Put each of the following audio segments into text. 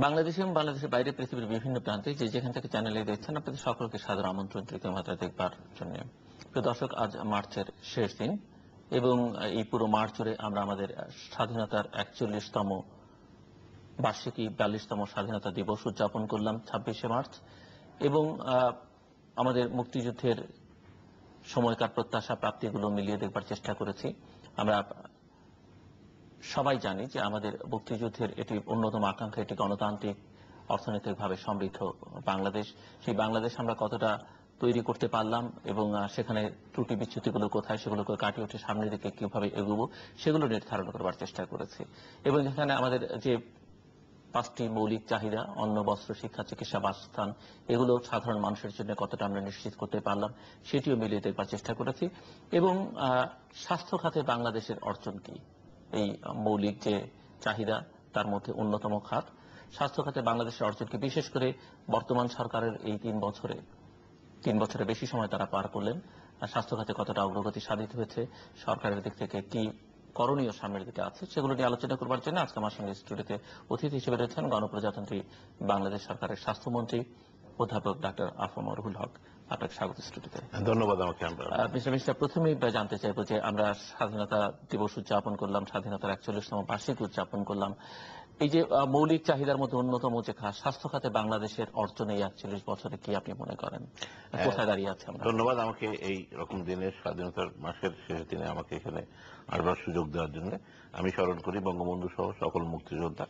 বাংলাদেশে এবং বাংলাদেশের বাইরে পৃথিবীর বিভিন্ন প্রান্তে যে যেখান থেকে চ্যানেলে দেখছেন আপনাদের সকলকে সাদর আমন্ত্রণ তৃতীয় মাত্রা দেখবার জন্য। প্রিয় দর্শক, আজ মার্চের শেষ দিন এবং এই পুরো মার্চ জুড়ে আমরা আমাদের স্বাধীনতার 41তম বার্ষিকী 42তম স্বাধীনতা দিবস উদযাপন করলাম 26শে মার্চ এবং আমাদের মুক্তিযুদ্ধের সময়কার প্রত্যাশা প্রাপ্তিগুলো মিলিয়ে দেখবার চেষ্টা করেছি। আমরা সবাই জানি যে আমাদের মুক্তিযুদ্ধের এটি অন্যতম আকাঙ্ক্ষা, এটি গণতান্ত্রিক অর্থনৈতিকভাবে সমৃদ্ধ বাংলাদেশ। সেই বাংলাদেশ আমরা কতটা তৈরি করতে পারলাম এবং সেখানে ত্রুটি বিচ্যুতিগুলো কোথায় সেগুলোকে কাটিয়ে উঠে সামনের দিকে কিভাবে এগোবো সেগুলো নির্ধারণ করবার চেষ্টা করেছি। এবং যেখানে আমাদের যে 5টি মৌলিক চাহিদা অন্ন, বস্ত্র, শিক্ষা, চিকিৎসা, বাসস্থান এগুলো সাধারণ মানুষের জন্য কতটা আমরা নিশ্চিত করতে পারলাম সেটিও মিলিয়ে দেখবার চেষ্টা করেছি। এবং স্বাস্থ্য খাতে বাংলাদেশের অর্জন কি, এই মৌলিক যে চাহিদা তার মধ্যে অন্যতম খাত স্বাস্থ্য খাতে বাংলাদেশের অর্জন কি, বিশেষ করে বর্তমান সরকারের এই 3 বছরের বেশি সময় তারা পার করলেন, স্বাস্থ্য খাতে কতটা অগ্রগতি সাধিত হয়েছে, সরকারের দিক থেকে কি করণীয় সামনের দিকে আছে সেগুলো নিয়ে আলোচনা করবার জন্য আজকে আমার সঙ্গে স্টুডিওতে অতিথি হিসেবে রয়েছেন গণপ্রজাতন্ত্রী বাংলাদেশ সরকারের স্বাস্থ্যমন্ত্রী অধ্যাপক ডাক্তার আফম রুহুল হক। আপনাকে স্বাগত স্টুডিওতে। ধন্যবাদ আমাকে। মিস্টার প্রথমেই জানতে চাইবো যে আমরা স্বাধীনতা দিবস উদযাপন করলাম, স্বাধীনতার 41তম বার্ষিকী উদযাপন করলাম, এই যে মৌলিক চাহিদার মধ্যে অন্যতম যে স্বাস্থ্য খাতে বাংলাদেশের অর্জন এই 41 বছরে কি আপনি মনে করেন, কোথায় দাঁড়িয়ে আছে আমরা? ধন্যবাদ আমাকে এই রকম দিনে, স্বাধীনতার মাসের শেষ দিনে আমাকে এখানে আসবার সুযোগ দেওয়ার জন্য। আমি স্মরণ করি বঙ্গবন্ধু সহ সকল মুক্তিযোদ্ধা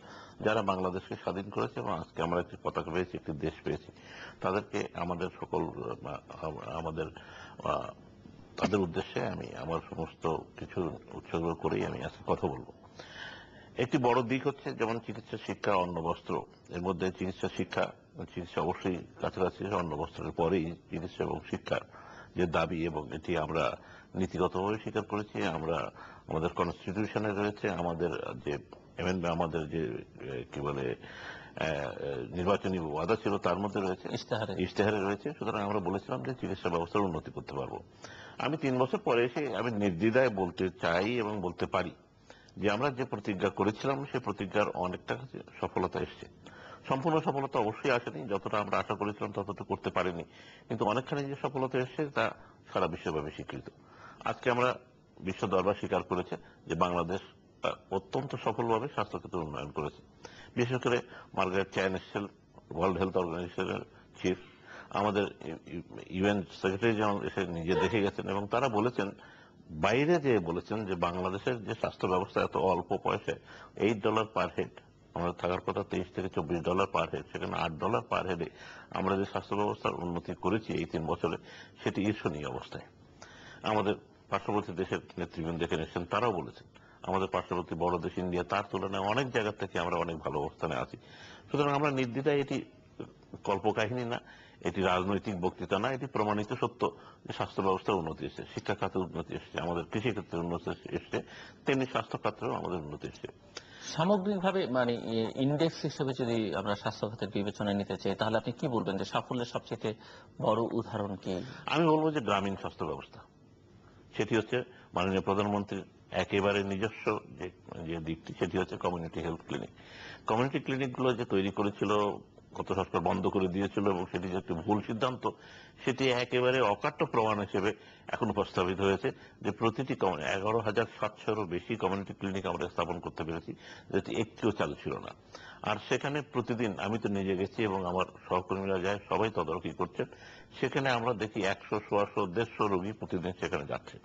যারা বাংলাদেশকে স্বাধীন করেছে এবং আজকে আমরা একটি পতাকা পেয়েছি, একটি দেশ পেয়েছি। তাদেরকে আমাদের সকল তাদের উদ্দেশ্যে আমি আমার সমস্ত কিছু উৎসর্গ করেই আমি আজকে কথা বলবো। একটি বড় দিক হচ্ছে যেমন চিকিৎসা, শিক্ষা, অন্ন, বস্ত্র। এর মধ্যে চিকিৎসা, শিক্ষা, চিকিৎসা অবশ্যই কাছাকাছি, অন্ন বস্ত্রের পরেই চিকিৎসা এবং শিক্ষার যে দাবি, এবং এটি আমরা নীতিগতভাবে স্বীকার করেছি। আমরা আমাদের কনস্টিটিউশনে রয়েছে, আমাদের যে আমাদের যে কি বলে নির্বাচনী ওয়াদা ছিল তার মধ্যে রয়েছে, ইশতেহারে রয়েছে। সুতরাং আমরা বলেছিলাম যে চিকিৎসা ব্যবস্থার উন্নতি করতে পারবো। আমি 3 বছর পরে এসে আমি নির্দ্বিধায় বলতে চাই এবং বলতে পারি যে আমরা যে প্রতিজ্ঞা করেছিলাম সেই প্রতিজ্ঞার অনেকটা সফলতা এসছে। সম্পূর্ণ সফলতা অবশ্যই আসেনি, যতটা আমরা আশা করেছিলাম ততটা করতে পারিনি, কিন্তু অনেকখানি যে সফলতা এসছে তা সারা বিশ্বব্যাপী স্বীকৃত। আজকে আমরা বিশ্ব দরবার স্বীকার করেছে যে বাংলাদেশ অত্যন্ত সফলভাবে স্বাস্থ্যক্ষেত্রে উন্নয়ন করেছে। বিশেষ করে মার্গারেট চ্যান এসেছেন, ওয়ার্ল্ড হেলথ অর্গানাইজেশনের চিফ, আমাদের ইউএন সেক্রেটারি জেনারেল এসে নিজে দেখে গেছেন এবং তারা বলেছেন, বাইরে যে বলেছেন যে বাংলাদেশের যে স্বাস্থ্য ব্যবস্থা এত অল্প পয়সায় $8 পার হেড, আমাদের থাকার কথা $23 থেকে $24 পার হেড, সেখানে $8 পার হেডে আমরা যে স্বাস্থ্য ব্যবস্থার উন্নতি করেছি এই 3 বছরে, সেটি ঈর্ষণীয় অবস্থায়। আমাদের পার্শ্ববর্তী দেশের নেতৃবৃন্দ দেখে নিচ্ছেন, তারাও বলেছেন আমাদের পার্শ্ববর্তী বড় দেশ ইন্ডিয়া তার তুলনায় অনেক জায়গা থেকে আমরা অনেক ভালো অবস্থানে আছি। সুতরাং আমরা নির্দ্বিধায়, এটি কল্পকাহিনী না, এটি রাজনৈতিক বক্তৃতা না, এটি প্রমাণিত সত্য যে স্বাস্থ্য ব্যবস্থার উন্নতি এসেছে, শিক্ষা খাতে উন্নতি এসেছে, আমাদের কৃষি ক্ষেত্রে উন্নতি এসেছে, তেমনি স্বাস্থ্য খাতেও আমাদের উন্নতি এসেছে। সামগ্রিকভাবে মানে ইন্ডেক্স হিসেবে যদি আমরা স্বাস্থ্য খাতের বিবেচনায় নিতে চাই তাহলে আপনি কি বলবেন যে সাফল্যের সবচেয়ে বড় উদাহরণ কি? আমি বলবো যে গ্রামীণ স্বাস্থ্য ব্যবস্থা, সেটি হচ্ছে মাননীয় প্রধানমন্ত্রীর একেবারে নিজস্ব যে দিকটি, সেটি হচ্ছে কমিউনিটি হেলথ ক্লিনিক। কমিউনিটি ক্লিনিকগুলো যে তৈরি করেছিল, গত সরকার বন্ধ করে দিয়েছিল এবং সেটি যে একটি ভুল সিদ্ধান্ত, সেটি একেবারে অকাট্য প্রমাণ হিসেবে এখন উপস্থাপিত হয়েছে যে প্রতিটি 11,700-এরও বেশি কমিউনিটি ক্লিনিক আমরা স্থাপন করতে পেরেছি, যেটি একটিও চালু ছিল না। আর সেখানে প্রতিদিন, আমি তো নিজে গেছি এবং আমার সহকর্মীরা যায়, সবাই তদারকি করছেন, সেখানে আমরা দেখি 100, 150, 150 রোগী প্রতিদিন সেখানে যাচ্ছে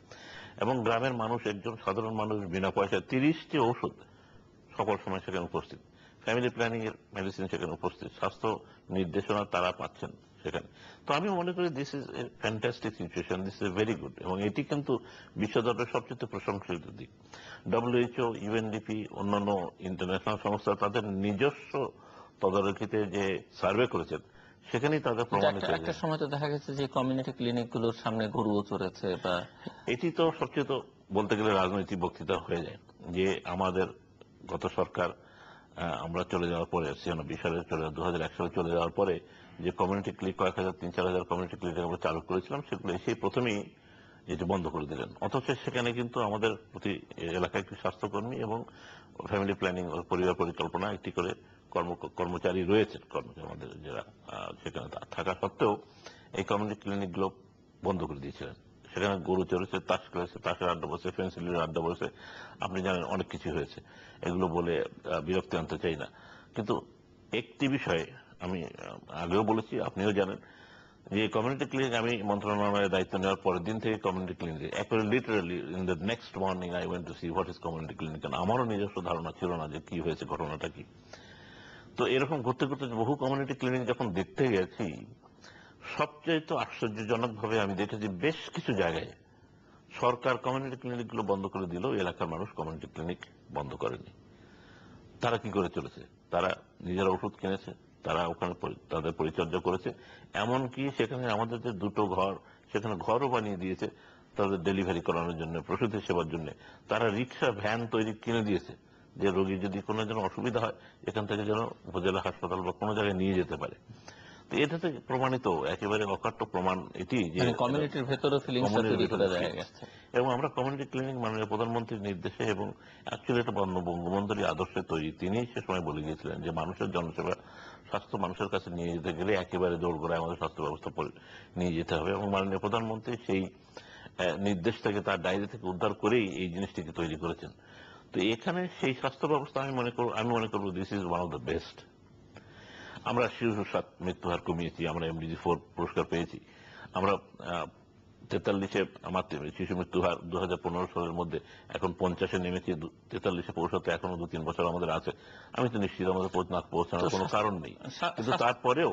এবং গ্রামের মানুষ, একজন সাধারণ মানুষ বিনা পয়সায় 30টি ঔষধ সকল সময় সেখানে উপস্থিত, ফ্যামিলি প্ল্যানিং এর মেডিসিন সেখানে উপস্থিত, স্বাস্থ্য নির্দেশনা তারা পাচ্ছেন সেখানে। তো আমি মনে করি this is a fantastic situation, this is very good, এবং এটি কিন্তু বিশ্ব দরবারে সবচেয়ে প্রশংসিত দিক। WHO, ইউএনডিপি, অন্যান্য ইন্টারন্যাশনাল সংস্থা তাদের নিজস্ব তদারকিতে যে সার্ভে করেছেন, সেখানেই তাদের প্রমাণিত। একটা সময় তো দেখা গেছে যে কমিউনিটি ক্লিনিক গুলোর সামনে গরুও চড়েছে, বা এটি তো সবচেয়ে তো বলতে গেলে রাজনৈতিক বক্তৃতা হয়ে যায় যে আমাদের গত সরকার, আমরা চলে যাওয়ার পরে 96 সালে 2001 সালে চলে যাওয়ার পরে যে কমিউনিটি ক্লিনিক, কয়েক হাজার, 3-4 হাজার কমিউনিটি ক্লিনিক আমরা চালু করেছিলাম, সেগুলো এসেই প্রথমেই যেটি বন্ধ করে দিলেন। অথচ সেখানে কিন্তু আমাদের প্রতি এলাকায় একটি স্বাস্থ্যকর্মী এবং ফ্যামিলি প্ল্যানিং, পরিবার পরিকল্পনা একটি করে কর্মচারী রয়েছেন, কর্মচারী আমাদের যারা সেখানে থাকা সত্ত্বেও এই কমিউনিটি ক্লিনিক গুলো বন্ধ করে দিয়েছিলেন। সেখানে গরু চড়েছে, তাস খেলেছে, তাসের আড্ডা বসে, ফেন্সিলের আড্ডা বসে, আপনি জানেন অনেক কিছু হয়েছে। এগুলো বলে বিরক্তি আনতে চাই না, কিন্তু একটি বিষয়ে আমি আগেও বলেছি, আপনিও জানেন, যে কমিউনিটি ক্লিনিক আমি মন্ত্রণালয়ের দায়িত্ব নেওয়ার পরের দিন থেকে কমিউনিটি ক্লিনিক একেবারে literally in the next morning I went to see what is community clinic. কারণ আমারও নিজস্ব ধারণা ছিল না যে কি হয়েছে, ঘটনাটা কি। তো এরকম ঘুরতে ঘুরতে বহু কমিউনিটি ক্লিনিক যখন দেখতে গেছি, সবচেয়ে তো আশ্চর্যজনক ভাবে আমি দেখেছি বেশ কিছু জায়গায় সরকার কমিউনিটি ক্লিনিক গুলো বন্ধ করে দিল, এলাকার মানুষ কমিউনিটি ক্লিনিক বন্ধ করেনি। তারা কি করে চলেছে? তারা নিজেরা ওষুধ কিনেছে, তারা ওখানে তাদের পরিচর্যা করেছে, এমনকি সেখানে আমাদের যে দুটো ঘর, সেখানে ঘরও বানিয়ে দিয়েছে তাদের ডেলিভারি করানোর জন্য, প্রসূতি সেবার জন্য। তারা রিক্সা ভ্যান তৈরি কিনে দিয়েছে, যে রোগী যদি কোনো যেন অসুবিধা হয় এখান থেকে যেন উপজেলা হাসপাতাল বা কোনো জায়গায় নিয়ে যেতে পারে। তো এটা থেকে প্রমাণিত, একেবারে অকাট্য প্রমাণ এটি যে কমিউনিটির ভেতরে ফিলিংসটা তৈরি করে দেয়া গেছে। এবং আমরা কমিউনিটি ক্লিনিক মাননীয় প্রধানমন্ত্রীর নির্দেশে এবং অ্যাকচুয়ালি এটা বঙ্গবন্ধুর আদর্শে তৈরি, তিনি সে সময় বলে গিয়েছিলেন যে মানুষের জনসেবা, স্বাস্থ্য মানুষের কাছে নিয়ে যেতে গেলে একেবারে দোরগোড়ায় আমাদের স্বাস্থ্য ব্যবস্থা নিয়ে যেতে হবে। এবং মাননীয় প্রধানমন্ত্রী সেই নির্দেশটাকে তার ডায়েরি থেকে উদ্ধার করেই এই জিনিসটিকে তৈরি করেছেন। তো এখানে সেই স্বাস্থ্য ব্যবস্থা আমি মনে করবো this is one of the best. আমরা শিশু মৃত্যুহার কমিয়েছি, আমরা MDG-4 পুরস্কার পেয়েছি। আমরা 43-এ আমার শিশু মৃত্যুর হার 2015 সালের মধ্যে এখন 50-এ নেমেছি, 43-এ পৌঁছাতে এখনো 2-3 বছর আমাদের আছে। আমি তো নিশ্চিত আমাদের পৌঁছানোর কোনো কারণ নেই, কিন্তু তারপরেও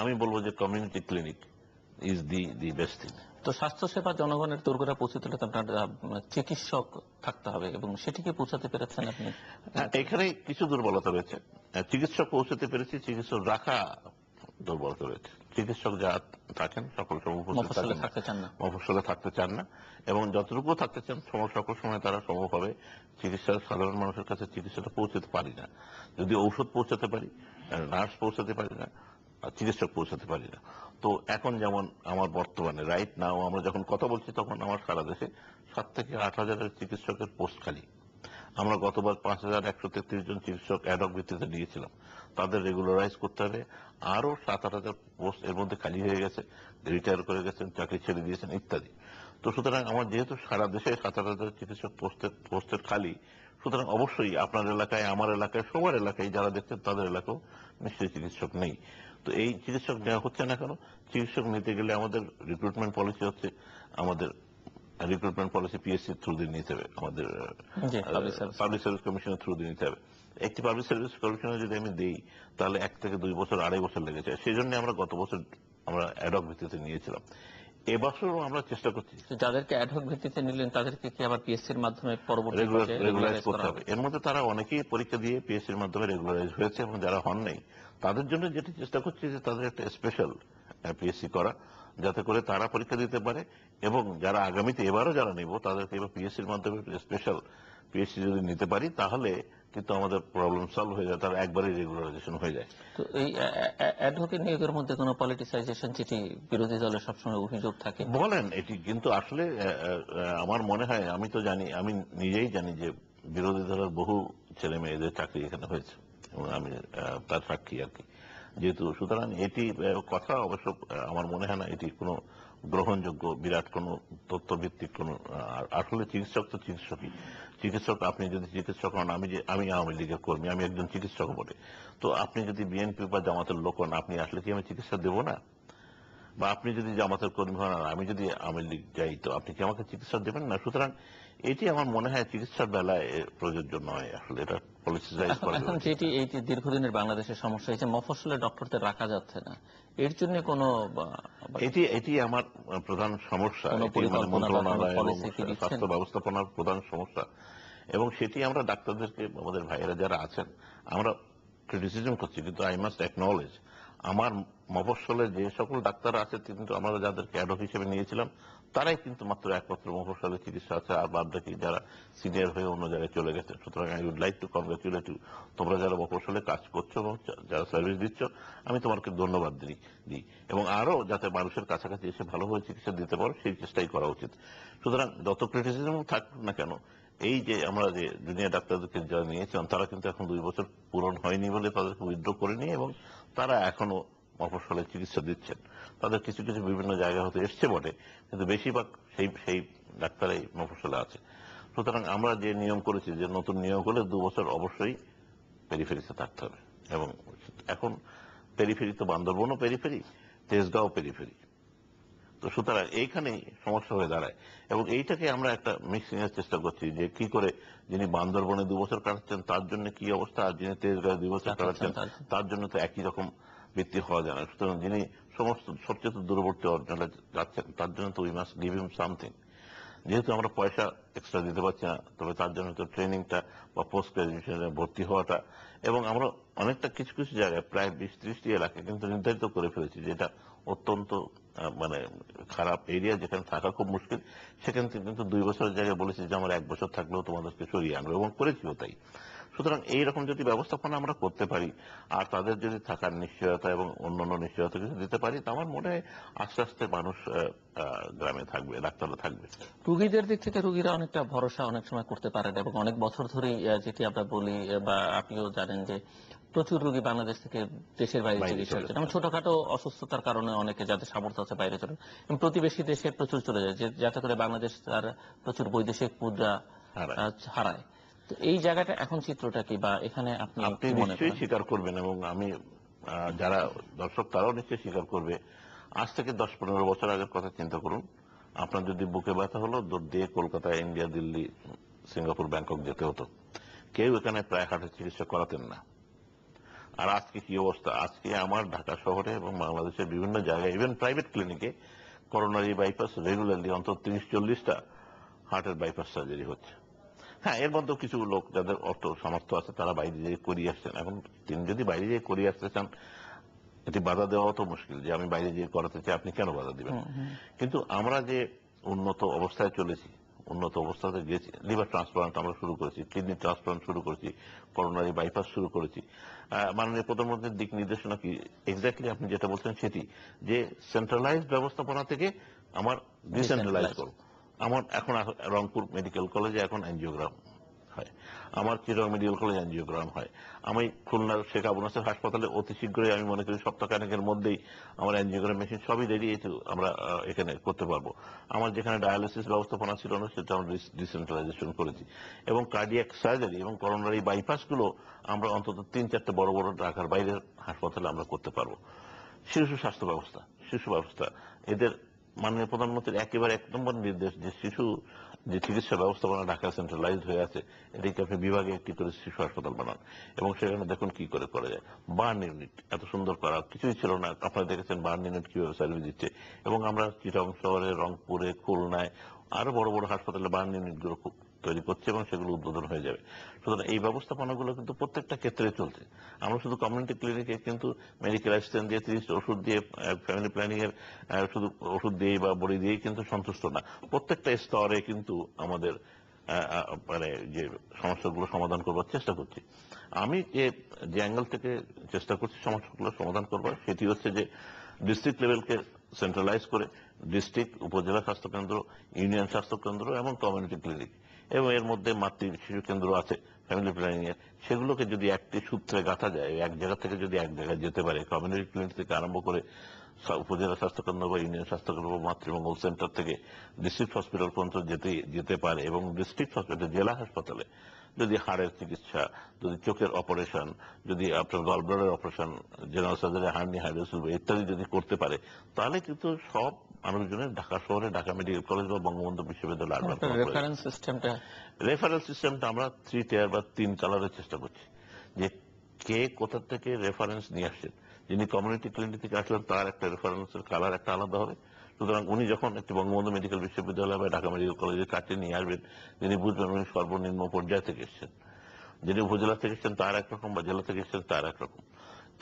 আমি বলবো যে community clinic is the best thing. তো স্বাস্থ্যসেবা জনগণের দোরগোড়ায় পৌঁছে দিলে তো আপনার চিকিৎসক থাকতে হবে, এবং সেটিকে পৌঁছাতে পেরেছেন আপনি? এখানে কিছু দুর্বলতা রয়েছে। চিকিৎসক পৌঁছাতে পেরেছি, চিকিৎসক রাখা দুর্বলতা রয়েছে। চিকিৎসক যা থাকেন সকল সময় মফস্বলে থাকতে চান না, মফস্বলে থাকতে চান না, এবং যতটুকু থাকতে চান সকল সময় তারা সম্ভবভাবে চিকিৎসা, সাধারণ মানুষের কাছে চিকিৎসাটা পৌঁছাতে পারি না। যদি ঔষধ পৌঁছাতে পারি, নার্স পৌঁছাতে পারি না, চিকিৎসক পৌঁছাতে পারি না। তো এখন যেমন আমার বর্তমানে রাইট নাও আমরা যখন কথা বলছি, তখন আমার সারা দেশে 7 থেকে 8 হাজারের চিকিৎসকের পোস্ট খালি। আমরা গতবার 5133 জন চিকিৎসক অ্যাডহক ভিত্তিতে নিয়েছিলাম, তাদের রেগুলারাইজ করতে হবে। আরো 7-8 হাজার পোস্ট এর মধ্যে খালি হয়ে গেছে, রিটায়ার করে গেছেন, চাকরি ছেড়ে দিয়েছেন ইত্যাদি। তো সুতরাং আমার যেহেতু সারা দেশে 7-8 হাজার চিকিৎসক পোস্টের খালি, সুতরাং অবশ্যই আপনার এলাকায়, আমার এলাকায়, সবার এলাকায় যারা দেখছেন তাদের এলাকাও নিশ্চয়ই চিকিৎসক নেই। তো এই চিকিৎসক নেওয়া হচ্ছে না কেন? চিকিৎসক নিতে গেলে আমাদের রিক্রুটমেন্ট পলিসি হচ্ছে, আমাদের রিক্রুটমেন্ট পলিসি পিএসসি থ্রু দিয়ে নিতে হবে, আমাদের পাবলিক সার্ভিস কমিশনের থ্রু দিয়ে নিতে হবে। একটি পাবলিক সার্ভিস কমিশনে যদি আমি দিই, তাহলে 1 থেকে 2 বছর, 2.5 বছর লেগে যায়। সেই জন্য আমরা গত বছর আমরা অ্যাডহক ভিত্তিতে নিয়েছিলাম। এবছরও আমরা চেষ্টা করছি। যাদেরকে অ্যাডহক ভিত্তিতে নিলেন তাদেরকে কি আবার পিএসসির মাধ্যমে পরবর্তী রেগুলারাইজ করতে হবে? এর মধ্যে তারা অনেকেই পরীক্ষা দিয়ে পিএসসির মাধ্যমে রেগুলারাইজ হয়েছে, এবং যারা হন নাই তাদের জন্য যেটি চেষ্টা করছি যে তাদের একটা স্পেশাল পিএসসি করা, যাতে করে তারা পরীক্ষা দিতে পারে, এবং যারা আগামীতে এবারও যারা নেব তাদেরকে এবার পিএসসির মাধ্যমে স্পেশাল পিএসসি যদি নিতে পারি, তাহলে কিন্তু আমাদের প্রবলেম সলভ হয়ে যায়, তারা একবারই রেগুলারাইজেশন হয়ে যায়। তো এই অ্যাডভোকেট নিয়োগের মধ্যে কোনো পলিটিসাইজেশন যেটি বিরোধী দলের সবসময় অভিযোগ থাকে বলেন, এটি কিন্তু আসলে আমার মনে হয়, আমি তো জানি, আমি নিজেই জানি যে বিরোধী দলের বহু ছেলে মেয়েদের চাকরি এখানে হয়েছে, এবং আমি তার সাক্ষী আর কি। যেহেতু সুতরাং এটি কথা অবশ্য আমার মনে হয় না এটি কোনো গ্রহণযোগ্য বিরাট কোনো তথ্যভিত্তিক কোনো। আসলে চিকিৎসক তো চিকিৎসকই। চিকিৎসক, আপনি যদি চিকিৎসক হন, আমি আওয়ামী লীগের কর্মী, আমি একজন চিকিৎসক বটে, তো আপনি যদি বিএনপি বা জামাতের লোক হন, আপনি আসলে কি আমি চিকিৎসা দেবো না? বা আপনি যদি জামাতের কর্মী হন, আমি যদি আওয়ামী লীগ যাই, তো আপনি কি আমাকে চিকিৎসা দেবেন না? সুতরাং এটি আমার মনে হয় চিকিৎসার বেলায় প্রযোজ্য নয়, আসলে এটা পলিটিসাইজ করা। এখন যেটি এই দীর্ঘদিনের বাংলাদেশের সমস্যা হয়েছে, মফস্বলে ডক্টরদের রাখা যাচ্ছে না, এর জন্য কোনো এটি আমার প্রধান সমস্যা, মন্ত্রণালয় এবং স্বাস্থ্য ব্যবস্থাপনার প্রধান সমস্যা, এবং সেটি আমরা ডাক্তারদেরকে, আমাদের ভাইয়েরা যারা আছেন, আমরা ক্রিটিসিজম করছি, কিন্তু আই মাস্ট অ্যাকনলেজ আমার মফস্বলে যে সকল ডাক্তার আছে, কিন্তু আমরা যাদেরকে অ্যাডহক হিসেবে নিয়েছিলাম, তারাই কিন্তু একমাত্র মফস্বলে চিকিৎসা আছে, আর বাদ বাকি যারা সিনিয়র হয়ে অন্য জায়গায় চলে গেছে। সুতরাং I would like to congratulate you, তোমরা যারা মফস্বলে কাজ করছো এবং যারা সার্ভিস দিচ্ছ, আমি তোমাকে ধন্যবাদ দিই, এবং আরো যাতে মানুষের কাছাকাছি এসে ভালোভাবে চিকিৎসা দিতে পারো সেই চেষ্টাই করা উচিত। সুতরাং যত ক্রিটিসিজম থাকুক না কেন, এই যে আমরা যে জুনিয়র ডাক্তারদেরকে যারা নিয়েছিলাম তারা কিন্তু এখন 2 বছর পূরণ হয়নি বলে তাদেরকে উইথড্র করেনি, এবং তারা এখনো মফস্বলে চিকিৎসা দিচ্ছেন। তাদের কিছু কিছু বিভিন্ন জায়গা হতে এসছে বটে, কিন্তু বেশিরভাগ সেই সেই ডাক্তারাই মফস্বলে আছে। সুতরাং আমরা যে নিয়ম করেছি, যে নতুন নিয়ম হলে 2 বছর অবশ্যই পেরিফেরিতে থাকতে হবে। এবং এখন পেরিফেরি তো বান্দরবনও পেরিফেরি, তেজগাঁও পেরিফেরি। তো সুতরাং এইখানেই সমস্যা হয়ে দাঁড়ায়, এবং এইটাকে আমরা একটা মিক্সিং এর চেষ্টা করছি, যে কি করে যিনি বান্দরবনে 2 বছর কাটাচ্ছেন তার জন্য কি অবস্থা, আর যিনি তেজগাঁও 2 বছর কাটাচ্ছেন তার জন্য তো একই রকম বৃত্তি হওয়া যায় না। সুতরাং যিনি সমস্ত সবচেয়ে দূরবর্তী অঞ্চলে যাচ্ছেন তার জন্য তো we must give him something. যেহেতু আমরা পয়সা এক্সট্রা দিতে পারছি না, তবে তার জন্য তো ট্রেনিংটা বা পোস্ট গ্রাজুয়েশনে ভর্তি হওয়াটা, এবং আমরা অনেকটা কিছু কিছু জায়গায় প্রায় 20-30টি এলাকা কিন্তু নির্ধারিত করে ফেলেছি, যেটা অত্যন্ত মানে খারাপ এরিয়া, যেখানে থাকা খুব মুশকিল। সেখান থেকে কিন্তু 2 বছরের জায়গায় বলেছি যে আমরা 1 বছর থাকলেও তোমাদেরকে সরিয়ে আনবো, এবং করেছিও তাই। সুতরাং এইরকম যদি ব্যবস্থাপনা আমরা করতে পারি, আর তাদের যদি থাকার নিশ্চয়তা এবং অন্যান্য নিশ্চয়তা কিছু দিতে পারি, তো আমার মনে হয় আস্তে আস্তে মানুষ গ্রামে থাকবে, ডাক্তাররা থাকবে। রোগীদের দিক থেকে রোগীরা অনেকটা ভরসা অনেক সময় করতে পারেন, এবং অনেক বছর ধরেই যেটি আমরা বলি, বা আপনিও জানেন যে প্রচুর রোগী বাংলাদেশ থেকে দেশের বাইরে বাইরে চিকিৎসা চলে হচ্ছে, যেমন ছোটখাটো অসুস্থতার কারণে অনেকে যাদের সামর্থ্য আছে বাইরে চলে, এবং প্রতিবেশী দেশে প্রচুর চলে যায়, যাতে করে বাংলাদেশ তার প্রচুর বৈদেশিক মুদ্রা হারায়। হারায়। তো এই জায়গাটা এখন চিত্রটা কি, বা এখানে আপনি আপনি কি মনে নিশ্চয়ই করেন? স্বীকার করবেন, এবং আমি যারা দর্শক তারাও নিশ্চয়ই স্বীকার করবে। আজ থেকে 10-15 বছর আগের কথা চিন্তা করুন। আপনার যদি বুকে ব্যথা হলো, দৌড় দিয়ে Kolkata, India, Delhi, Singapore, Bangkok যেতে হতো। কেউ এখানে প্রায় হার্টের চিকিৎসা করাতেন না। আর আজকে কি অবস্থা? আজকে আমার ঢাকা শহরে এবং বাংলাদেশের বিভিন্ন জায়গায়, ইভেন প্রাইভেট ক্লিনিকে করোনারি বাইপাস রেগুলারলি অন্তত 30-40টা হার্টের বাইপাস সার্জারি হচ্ছে। হ্যাঁ, এর মধ্যেও কিছু লোক যাদের অর্থ সামর্থ্য আছে তারা বাইরে যেয়ে করিয়ে আসছেন। এখন তিনি যদি বাইরে যেয়ে করিয়ে আসতে চান, এটি বাধা দেওয়া তো মুশকিল, যে আমি বাইরে যেয়ে করাতে চাই, আপনি কেন বাধা দিবেন? কিন্তু আমরা যে উন্নত অবস্থায় চলেছি, উন্নত অবস্থাতে গেছি, লিভার ট্রান্সপ্লান্ট আমরা শুরু করেছি, কিডনি ট্রান্সপ্লান্ট শুরু করেছি, করোনারি বাইপাস শুরু করেছি। মাননীয় প্রধানমন্ত্রীর দিক নির্দেশনা কি এক্স্যাক্টলি আপনি যেটা বলছেন সেটি, যে সেন্ট্রালাইজ ব্যবস্থাপনা থেকে আমার ডিসেন্ট্রালাইজ করব। আমার এখন রংপুর মেডিকেল কলেজে এখন এনজিওগ্রাম হয়, আমার চিরাং মেডিকেল কলেজ এনজিওগ্রাম হয়, আমি খুলনার শেখ আবু নাসের হাসপাতালে অতি শীঘ্রই, আমি মনে করি সপ্তাহখানেকের মধ্যেই আমার এনজিওগ্রাম মেশিন সবই রেডি, আমরা এখানে করতে পারবো। আমার যেখানে ডায়ালিসিস ব্যবস্থাপনা ছিল না, সেটা আমরা ডিসেন্ট্রালাইজেশন করেছি, এবং কার্ডিয়াক সার্জারি এবং করোনারি বাইপাস গুলো আমরা অন্তত 3-4টে বড় বড় ঢাকার বাইরের হাসপাতালে আমরা করতে পারবো। শিশু স্বাস্থ্য ব্যবস্থা, শিশু ব্যবস্থা, এদের মাননীয় প্রধানমন্ত্রীর একেবারে 1 নম্বর নির্দেশ, যে শিশু যে চিকিৎসা ব্যবস্থাপনা ঢাকা সেন্ট্রালাইজড হয়ে আছে, এটাকে আপনি বিভাগে একটি করে শিশু হাসপাতাল বানান, এবং সেখানে দেখুন কি করে করা যায়। বার্ন ইউনিট এত সুন্দর করা কিছুই ছিল না, আপনারা দেখেছেন বার্ন ইউনিট কিভাবে সার্ভিস দিচ্ছে, এবং আমরা চিটাগং শহরে, রংপুরে, খুলনায় আরো বড় বড় হাসপাতালে বার্ন ইউনিট গুলো তৈরি করছে, এবং সেগুলো উদ্বোধন হয়ে যাবে। সুতরাং এই ব্যবস্থাপনাগুলো কিন্তু প্রত্যেকটা ক্ষেত্রে চলছে। আমরা শুধু কমিউনিটি ক্লিনিকে কিন্তু মেডিকেল অ্যাসিস্ট্যান্ট দিয়ে, 30 ওষুধ দিয়ে, ফ্যামিলি প্ল্যানিং এর শুধু ওষুধ দিয়ে বা বড়ি দিয়েই কিন্তু সন্তুষ্ট না। প্রত্যেকটা স্তরে কিন্তু আমাদের মানে যে সমস্যাগুলো সমাধান করবার চেষ্টা করছি। আমি যে অ্যাঙ্গেল থেকে চেষ্টা করছি সমস্যাগুলো সমাধান করবার, সেটি হচ্ছে যে ডিস্ট্রিক্ট লেভেলকে সেন্ট্রালাইজ করে ডিস্ট্রিক্ট, উপজেলা স্বাস্থ্যকেন্দ্র, ইউনিয়ন স্বাস্থ্যকেন্দ্র এবং কমিউনিটি ক্লিনিক, এবং এর মধ্যে মাতৃ শিশু কেন্দ্র আছে ফ্যামিলি প্ল্যানিং এর, সেগুলোকে যদি একটি সূত্রে গাঁথা যায়, এক জায়গা থেকে যদি এক জায়গায় যেতে পারে, কমিউনিটি ক্লিনিক থেকে আরম্ভ করে উপজেলা স্বাস্থ্যকেন্দ্র বা ইউনিয়ন স্বাস্থ্যকেন্দ্র বা মাতৃমঙ্গল সেন্টার থেকে ডিস্ট্রিক্ট হসপিটাল পর্যন্ত যেতে পারে, এবং ডিস্ট্রিক্ট হসপিটাল, জেলা হাসপাতালে যদি হাড়ের চিকিৎসা, যদি চোখের অপারেশন, যদি আপনার gallbladder operation, general surgery, hernia, hydrocele ইত্যাদি যদি করতে পারে, তাহলে কিন্তু সব মানুষজনের ঢাকা শহরে ঢাকা মেডিকেল কলেজ বা বঙ্গবন্ধু বিশ্ববিদ্যালয় আড্ডা রেফারেন্স সিস্টেমটা, রেফারেল সিস্টেমটা আমরা 3 টায়ার বা 3 কালারের চেষ্টা করছি, যে কে কোথা থেকে রেফারেন্স নিয়ে আসছেন। যিনি কমিউনিটি ক্লিনিক থেকে আসলেন তার একটা রেফারেন্সের কালার একটা আলাদা হবে। সুতরাং উনি যখন একটি বঙ্গবন্ধু মেডিকেল বিশ্ববিদ্যালয় বা ঢাকা মেডিকেল কলেজের কাছে নিয়ে আসবেন, তিনি বুঝবেন উনি সর্বনিম্ন পর্যায় থেকে এসেছেন। যিনি উপজেলা থেকে এসেছেন তার একরকম, বা জেলা থেকে এসেছেন তার একরকম।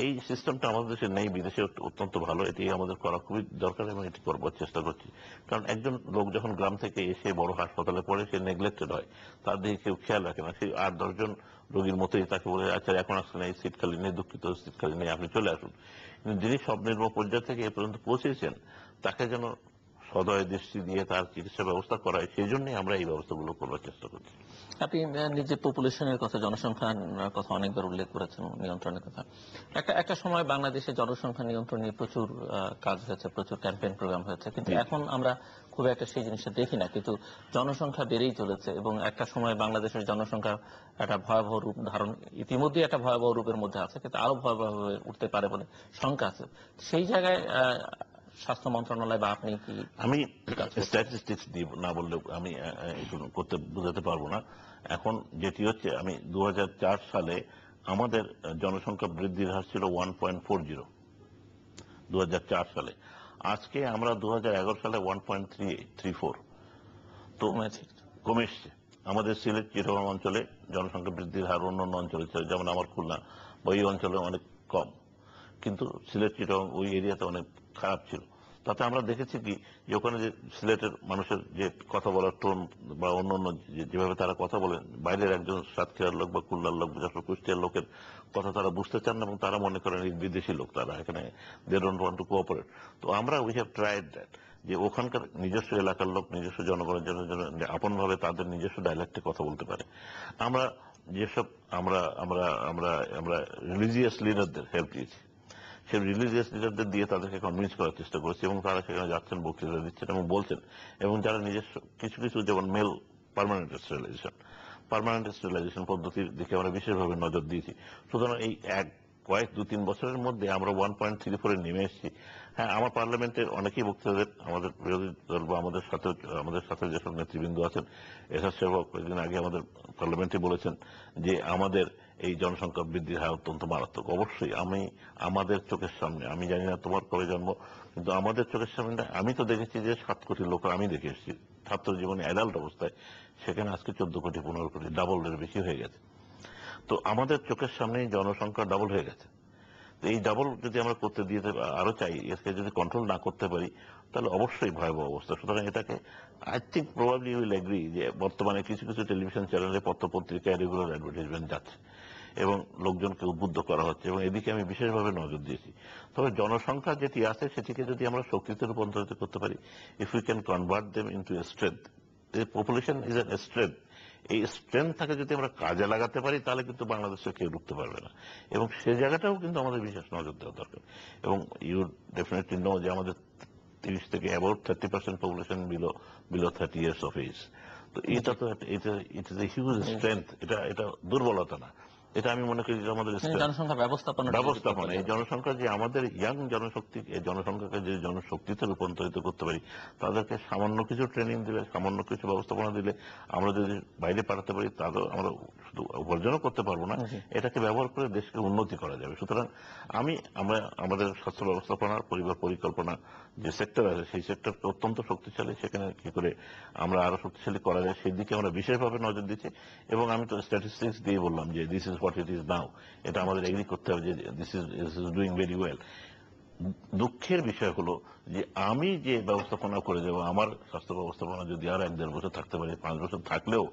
এই সিস্টেমটা আমাদের দেশে নেই, বিদেশে অত্যন্ত ভালো, এটি আমাদের করা খুবই দরকার, এবং এটি করবার চেষ্টা করছি। কারণ একজন লোক যখন গ্রাম থেকে এসে বড় হাসপাতালে পড়ে, সে নেগলেক্টেড হয়, তার দিকে কেউ খেয়াল রাখে না। সেই 8-10 জন রোগীর মতোই তাকে বলে, আচ্ছা এখন আসলে এই সিট খালি নেই, দুঃখিত সিট খালি নেই, আপনি চলে আসুন। কিন্তু যিনি সর্বনিম্ন পর্যায় থেকে এ পর্যন্ত পৌঁছেছেন, তাকে যেন সদয় দৃষ্টি দিয়ে তার চিকিৎসা ব্যবস্থা করায়, সেই জন্যই আমরা এই ব্যবস্থাগুলো করবার চেষ্টা করছি। আপনি নিজে পপুলেশনের কথা, জনসংখ্যার কথা অনেকবার উল্লেখ করেছেন, নিয়ন্ত্রণের কথা। একটা সময় বাংলাদেশে জনসংখ্যা নিয়ন্ত্রণ নিয়ে প্রচুর কাজ হয়েছে, প্রচুর ক্যাম্পেইন প্রোগ্রাম হয়েছে, কিন্তু এখন আমরা খুব একটা সেই জিনিসটা দেখি না। কিন্তু জনসংখ্যা বেড়েই চলেছে এবং একটা সময় বাংলাদেশের জনসংখ্যা একটা ভয়াবহ রূপ ধারণ, ইতিমধ্যে একটা ভয়াবহ রূপের মধ্যে আছে, কিন্তু আরো ভয়াবহ হয়ে উঠতে পারে বলে শঙ্কা আছে। সেই জায়গায় স্বাস্থ্য মন্ত্রণালয় বা আপনি কি? আমি স্ট্যাটিস্টিক্স না বললেও আমি করতে বোঝাতে পারবো না। এখন যেটি হচ্ছে, আমি 2004 সালে আমাদের জনসংখ্যা বৃদ্ধির হার ছিল 1.40 2004 সালে। আজকে আমরা 2011 সালে 1.34, তো কমে এসছে। আমাদের সিলেট চিটাগং অঞ্চলে জনসংখ্যা বৃদ্ধির হার অন্যান্য অঞ্চলে ছিল, যেমন আমার খুলনা বা এই অঞ্চলে অনেক কম, কিন্তু সিলেট চিটাগং ওই এরিয়াতে অনেক খারাপ ছিল। তাতে আমরা দেখেছি কি, যে ওখানে যে সিলেটের মানুষের যে কথা বলার টোন বা অন্যান্য যেভাবে তারা কথা বলেন, বাইরের একজন সাতক্ষীরার লোক বা খুলনার লোক বা কুষ্টিয়ার লোকের কথা তারা বুঝতে চান না, এবং তারা মনে করেন এই বিদেশি লোক, তারা এখানে they don't want to cooperate. তো আমরা উই হ্যাভ ট্রাইড দ্যাট, যে ওখানকার নিজস্ব এলাকার লোক নিজস্ব জনগণের জন্য আপন ভাবে তাদের নিজস্ব ডায়ালেক্টে কথা বলতে পারে। আমরা যেসব আমরা আমরা আমরা আমরা রিলিজিয়াস লিডারদের হেল্প দিয়েছি, সেই রিলিজিয়াস লিডারদের দিয়ে তাদেরকে কনভিন্স করার চেষ্টা করেছি, এবং তারা সেখানে যাচ্ছেন, বক্তৃতা দিচ্ছেন এবং বলছেন। এবং যারা নিজস্ব কিছু কিছু, যেমন মেল পার্মানেন্ট স্টেরিলাইজেশন পদ্ধতির দিকে আমরা বিশেষভাবে নজর দিয়েছি। সুতরাং এই কয়েক 2-3 বছরের মধ্যে আমরা 1.34 নেমে এসেছি। হ্যাঁ, আমার পার্লামেন্টের অনেকেই বক্তৃতা দেন, আমাদের বিরোধী দল বা আমাদের সাথে যেসব নেতৃবৃন্দ আছেন, এসআর সেবক কয়েকদিন আগে আমাদের পার্লামেন্টে বলেছেন যে আমাদের এই জনসংখ্যা বৃদ্ধির হার অত্যন্ত মারাত্মক। অবশ্যই আমাদের চোখের সামনে, আমি জানি না তোমার কবে জন্ম, কিন্তু আমাদের চোখের সামনে আমি তো দেখেছি যে 7 কোটি লোক আমি দেখে এসেছি ছাত্র জীবনে অ্যাডাল্ট অবস্থায়, সেখানে আজকে 14 কোটি 15 কোটি, ডাবলের বেশি হয়ে গেছে। তো আমাদের চোখের সামনেই জনসংখ্যা ডাবল হয়ে গেছে। তো এই ডাবল যদি আমরা করতে দিয়ে আরো চাই, একে যদি কন্ট্রোল না করতে পারি, তাহলে অবশ্যই ভয়াবহ অবস্থা। সুতরাং এটাকে I think probably will agree যে বর্তমানে কিছু কিছু টেলিভিশন চ্যানেলে, পত্র পত্রিকায় রেগুলার অ্যাডভার্টাইজমেন্ট যাচ্ছে এবং লোকজনকে উদ্বুদ্ধ করা হচ্ছে, এবং এদিকে আমি বিশেষভাবে নজর দিয়েছি। তবে জনসংখ্যা যেটি আছে সেটিকে যদি আমরা শক্তিতে রূপান্তরিত করতে পারি, if you can convert them into a strength, population is a strength, এই স্ট্রেংথটাকে যদি আমরা কাজে লাগাতে পারি, তাহলে কিন্তু বাংলাদেশে কেউ ঢুকতে পারবে না। এবং সে জায়গাটাও কিন্তু আমাদের বিশেষ নজর দেওয়া দরকার। এবং ইউ ডেফিনেটলি নো যে আমাদের 30 থেকে about 30% population below 30 years of age. তো এটা তো it is a huge strength, এটা দুর্বলতা না, এটা আমি মনে করি যে আমাদের জনসংখ্যা ব্যবস্থাপনা। এই জনসংখ্যা যে আমাদের ইয়াং জনশক্তি, এই জনসংখ্যাকে যে জনশক্তিতে রূপান্তরিত করতে পারি, তাদেরকে সামান্য কিছু ট্রেনিং দিলে, সামান্য কিছু ব্যবস্থাপনা দিলে, আমরা যদি বাইরে পাঠাতে পারি, তাহলে আমরা শুধু উপার্জনও করতে পারবো না, এটাকে ব্যবহার করে দেশকে উন্নতি করা যাবে। সুতরাং আমরা আমাদের স্বাস্থ্য ব্যবস্থাপনার পরিবার পরিকল্পনা যে সেক্টর আছে, সেই সেক্টরকে অত্যন্ত শক্তিশালী, সেখানে কি করে আমরা আরো শক্তিশালী করা যায় সেই দিকে আমরা বিশেষভাবে নজর দিচ্ছি। এবং আমি তো স্ট্যাটিস্টিক্স দিয়ে বললাম যে this is what it is now, এটা আমাদের এগ্রি করতে হবে যে this is doing very well. দুঃখের বিষয় হলো যে আমি যে ব্যবস্থাপনা করে যাব, আমার স্বাস্থ্য ব্যবস্থাপনা যদি আর 1-1.5 বছর থাকতে পারে, 5 বছর থাকলেও,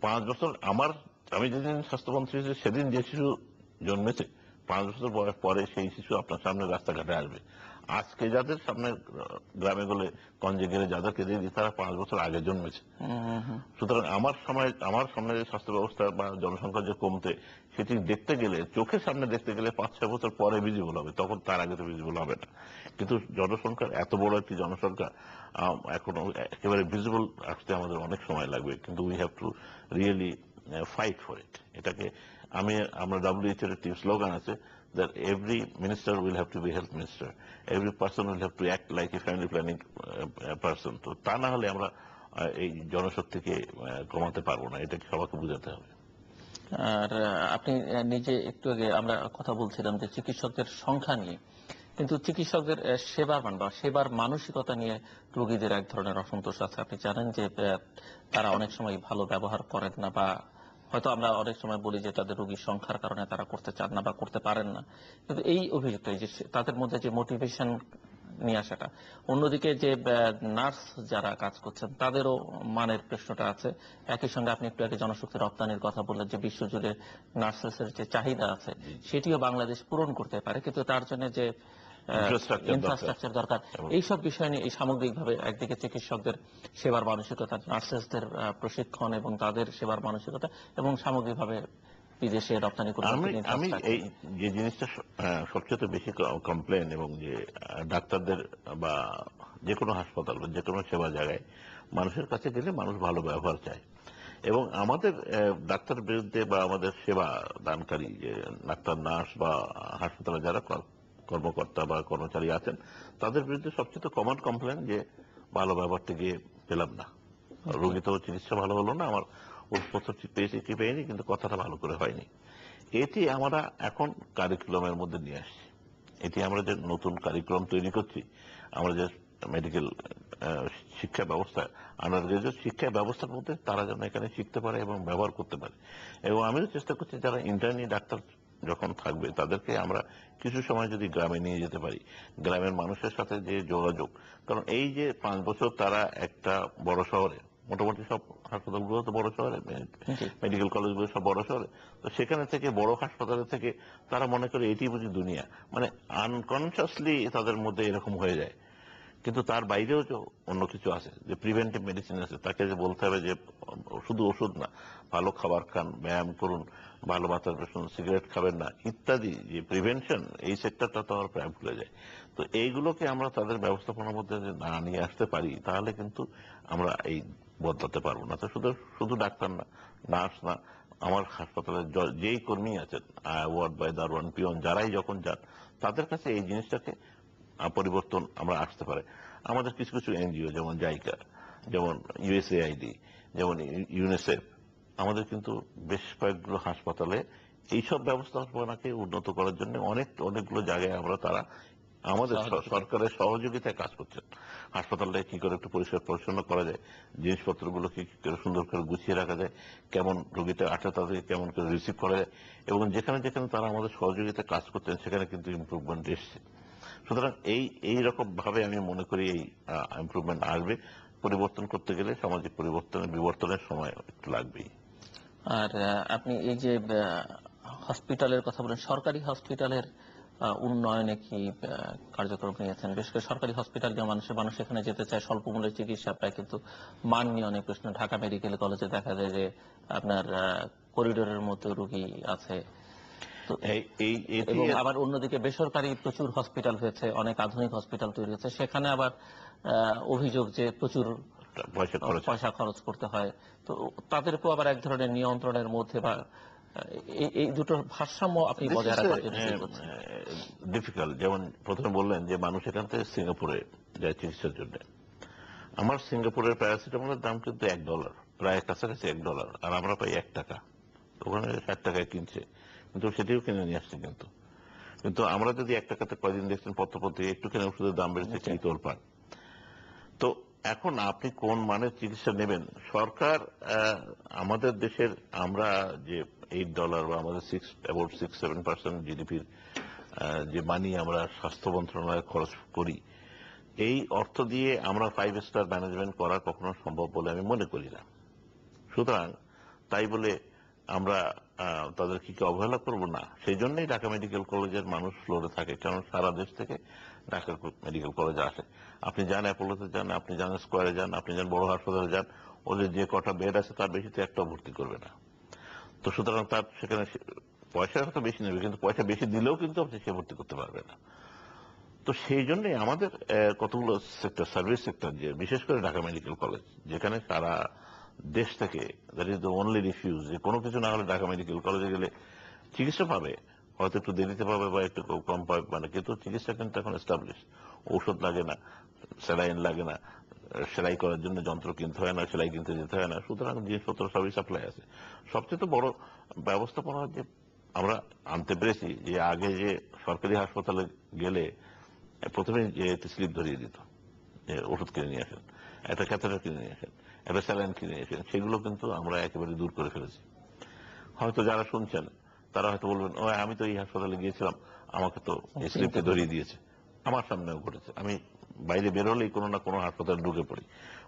5 বছর আমি যেদিন স্বাস্থ্যমন্ত্রী সেদিন যে শিশু জন্মেছে, 5 বছর বয়স পরে সেই শিশু আপনার সামনে রাস্তাঘাটে আসবে। আজকে যাদের সামনে গ্রামে গেলে গঞ্জে গেলে যাদেরকে দেখি, তারা 5 বছর আগে জন্মেছে। সুতরাং আমার সামনে যে স্বাস্থ্য ব্যবস্থা বা জনসংখ্যা যে কমতে, সেটি দেখতে গেলে, চোখের সামনে দেখতে গেলে 5-6 বছর পরে ভিজিবল হবে, তখন তার আগে তো ভিজিবল হবে না। কিন্তু জনসংখ্যার এত বড় একটি জনসংখ্যা এখনো একেবারে ভিজিবল আসতে আমাদের অনেক সময় লাগবে, কিন্তু we have to really fight for it. এটাকে আমরা WHO এর একটি স্লোগান আছে that every minister will have to be health minister, every person will have to act like a family planning person। তো তা না হলে আমরা এই জনশক্তিকে কমাতে পারবো না, এটাকে সবাইকে বোঝাতে হবে। আর আপনি নিজে একটু আগে আমরা কথা বলছিলাম যে চিকিৎসকদের সংখ্যা নিয়ে, কিন্তু চিকিৎসকদের সেবার মান বা সেবার মানসিকতা নিয়ে রোগীদের এক ধরনের অসন্তোষ আছে। আপনি জানেন যে তারা অনেক সময় ভালো ব্যবহার করেন না, বা হয়তো আমরা অনেক সময় বলি যে তাদের রোগীর সংখ্যার কারণে তারা করতে চান না বা করতে পারেন না, কিন্তু এই অভিযোগটা, যে তাদের মধ্যে যে মোটিভেশন নিয়ে আসাটা, অন্যদিকে যে নার্স যারা কাজ করছেন তাদেরও মানের প্রশ্নটা আছে। একই সঙ্গে আপনি একটু আগে জনশক্তি রপ্তানির কথা বললেন, যে বিশ্বজুড়ে নার্সেসের যে চাহিদা আছে সেটিও বাংলাদেশ পূরণ করতে পারে, কিন্তু তার জন্য যে ইনফ্রাস্ট্রাকচার দরকার। ইনফ্রাস্ট্রাকচার দরকার। এইসব বিষয় নিয়ে এই সামগ্রিকভাবে একদিকে চিকিৎসকদের সেবার মানসিকতা, নার্সেসদের প্রশিক্ষণ এবং তাদের সেবার মানসিকতা, এবং সামগ্রিকভাবে বিদেশে রপ্তানি আমি আমি ইনফ্রাস্ট্রাকচার। এই যে জিনিসটা সবচেয়ে বেশি কমপ্লেন, এবং যে ডাক্তারদের বা যে কোনো হাসপাতাল বা যে কোনো সেবা জায়গায় মানুষের কাছে গেলে মানুষ ভালো ব্যবহার চায়, এবং আমাদের ডাক্তার বিরুদ্ধে বা আমাদের সেবা দানকারী যে ডাক্তার, নার্স বা হাসপাতালে যারা কর্মকর্তা বা কর্মচারী আছেন, তাদের বিরুদ্ধে সবচেয়ে কমন কমপ্লেন যে ভালো ব্যবহারটা গিয়ে পেলাম না, রোগী তো চিকিৎসা ভালো হলো না, আমার ওষুধপত্র ঠিক পেয়েছি কি পেয়নি, কিন্তু কথাটা ভালো করে হয়নি। এটি আমরা এখন কারিকুলামের মধ্যে নিয়ে আসছি। এটি আমরা যে নতুন কারিকুলাম তৈরি করছি, আমরা যে মেডিকেল শিক্ষা ব্যবস্থা, আন্ডার গ্রাজুয়েট শিক্ষা ব্যবস্থার মধ্যে তারা যেন এখানে শিখতে পারে এবং ব্যবহার করতে পারে। এবং আমিও চেষ্টা করছি যারা ইন্টার্নি ডাক্তার যখন থাকবে তাদেরকে আমরা কিছু সময় যদি গ্রামে নিয়ে যেতে পারি, গ্রামের মানুষের সাথে যে যোগাযোগ, কারণ এই যে 5 বছর তারা একটা বড় শহরে, মোটামুটি সব হাসপাতালগুলো তো বড় শহরে, মেডিকেল কলেজগুলো সব বড় শহরে, তো সেখানে থেকে বড় হাসপাতালে থেকে তারা মনে করে এটি বুঝি দুনিয়া, মানে আনকনসিয়াসলি তাদের মধ্যে এরকম হয়ে যায়। কিন্তু তার বাইরেও যে অন্য কিছু আছে, যে প্রিভেন্টিভ মেডিসিন আছে, তাকে যে বলতে হবে যে শুধু ওষুধ না, ভালো খাবার খান, ব্যায়াম করুন, ভালো বাতাস বসুন, সিগারেট খাবেন না, ইত্যাদি যে প্রিভেনশন, এই সেক্টরটা তো আমরা প্রায় ভুলে যাই। তো এইগুলোকে আমরা তাদের ব্যবস্থাপনার মধ্যে না নিয়ে আসতে পারি, তাহলে কিন্তু আমরা এই বদলাতে পারবো না। তো শুধু শুধু ডাক্তার না, নার্স না, আমার হাসপাতালে যেই কর্মী আছেন, ওয়ার্ড বাই দারোয়ান, পিয়ন, যারাই যখন যান, তাদের কাছে এই জিনিসটাকে পরিবর্তন আমরা আসতে পারে। আমাদের কিছু কিছু এনজিও যেমন জাইকা, যেমন ইউএসএআইডি, যেমন ইউনিসেফ, আমাদের কিন্তু বেশ কয়েকগুলো হাসপাতালে এইসব ব্যবস্থাপনাকে উন্নত করার জন্য অনেকগুলো জায়গায় আমরা তারা আমাদের সরকারের সহযোগিতায় কাজ করছেন। হাসপাতালটা কি করে একটু পরিষ্কার পরিচ্ছন্ন করা যায়, জিনিসপত্রগুলো কি করে সুন্দর করে গুছিয়ে রাখা যায়, কেমন রোগীটা আসে তাদেরকে কেমন করে রিসিভ করা যায়, এবং যেখানে যেখানে তারা আমাদের সহযোগিতায় কাজ করছেন সেখানে কিন্তু ইমপ্রুভমেন্ট এসছে। সুতরাং এই রকম ভাবে আমি মনে করি এই ইমপ্রুভমেন্ট আসবে। পরিবর্তন করতে গেলে সামাজিক বিবর্তনের সময় একটু লাগবেই। আর আপনি এই যে হসপিটালের কথা বলেন, সরকারি হসপিটালের উন্নয়নে কি কার্যক্রম নিয়েছেন? বিশেষ করে সরকারি হসপিটাল যে মানুষ এখানে যেতে চায় স্বল্প মূল্যে চিকিৎসা পায়, কিন্তু মান নিয়ে অনেক প্রশ্ন। ঢাকা মেডিকেল কলেজে দেখা যায় যে আপনার করিডোরের মতো রোগী আছে, এবং আবার অন্যদিকে বেসরকারি প্রচুর হসপিটাল হয়েছে, অনেক আধুনিক হসপিটাল তৈরি হয়েছে, সেখানে আবার অভিযোগ যে প্রচুর পয়সা খরচ করতে হয়। তো তাদেরকেও আবার এক ধরনের নিয়ন্ত্রণের মধ্যে, বা এই দুটোর ভারসাম্য আপনি বজায় রাখার জন্য কি করছেন? ডিফিকাল্ট। যেমন প্রথমে বললেন যে মানুষ এখান থেকে সিঙ্গাপুরে যায় চিকিৎসার জন্য। আমার সিঙ্গাপুরের প্যারাসিটামলের দাম কিন্তু $1, প্রায় কাছাকাছি $1, আর আমরা পাই $1। ওখানে 60 টাকায় কিনছে, কিন্তু সেটিও কিনে নিয়ে আসছে। কিন্তু আমরা যদি $1 কয়দিন দেখছেন পত্রপত্রিকা একটুখানি ওষুধের দাম বেড়েছে, কি তোলপাড়। তো এখন আপনি কোন মানের চিকিৎসা নেবেন? সরকার আমাদের দেশের, আমরা যে $8 বা আমাদের 6-7% জিডিপির যে মানি আমরা স্বাস্থ্য মন্ত্রণালয়ে খরচ করি, এই অর্থ দিয়ে আমরা 5 স্টার ম্যানেজমেন্ট করা কখনো সম্ভব বলে আমি মনে করি না। সুতরাং তাই বলে আমরা তাদের কি অবহেলা করব না। সেই জন্যই ঢাকা মেডিকেল কলেজের মানুষ ফ্লোরে থাকে, কারণ সারা দেশ থেকে ঢাকা মেডিকেল কলেজে আসে। আপনি যান অ্যাপোলোতে যান, আপনি যান স্কোয়ারে যান, আপনি যান বড় হাসপাতালে যান, ওদের যে কটা বেড আছে তার বেশিতে একটাও ভর্তি করবে না। তো সুতরাং তার সেখানে পয়সা হয়তো বেশি নেবে, কিন্তু পয়সা বেশি দিলেও কিন্তু আপনি সে ভর্তি করতে পারবে না। তো সেই জন্যই আমাদের কতগুলো সেক্টর, সার্ভিস সেক্টর, যে বিশেষ করে ঢাকা মেডিকেল কলেজ, যেখানে সারা দেশ থেকে, that is the only refuse, যে কোনো কিছু না হলে ঢাকা মেডিকেল কলেজে গেলে চিকিৎসা পাবে, হয়তো একটু দেরিতে পাবে বা একটু কম পাবে, মানে কিন্তু চিকিৎসা কিন্তু এখন এস্টাবলিশ। ঔষধ লাগে না, স্যালাইন লাগে না, সেলাই করার জন্য যন্ত্র কিনতে হয় না, সেলাই কিনতে যেতে হয় না। সুতরাং জিনিসপত্র সবই সাপ্লাই আছে। সবচেয়ে বড় ব্যবস্থাপনা যে আমরা আনতে পেরেছি, যে আগে যে সরকারি হাসপাতালে গেলে প্রথমে যে স্লিপ ধরিয়ে দিত যে ওষুধ কিনে নিয়ে আসেন, একটা ক্যাথেটার কিনে নিয়ে আসেন, একটা স্যালাইন কিনে নিয়ে আসেন, সেগুলো কিন্তু আমরা একেবারে দূর করে ফেলেছি। হয়তো যারা শুনছেন তারা হয়তো বলবেন, ও আমি তো এই হাসপাতালে গিয়েছিলাম, আমাকে তো এই স্লিপটা ধরিয়ে দিয়েছে। আমার সামনেও ঘটেছে, আমি বাইরে বেরোলেই কোনো না কোনো হাসপাতালে ঢুকে পড়ি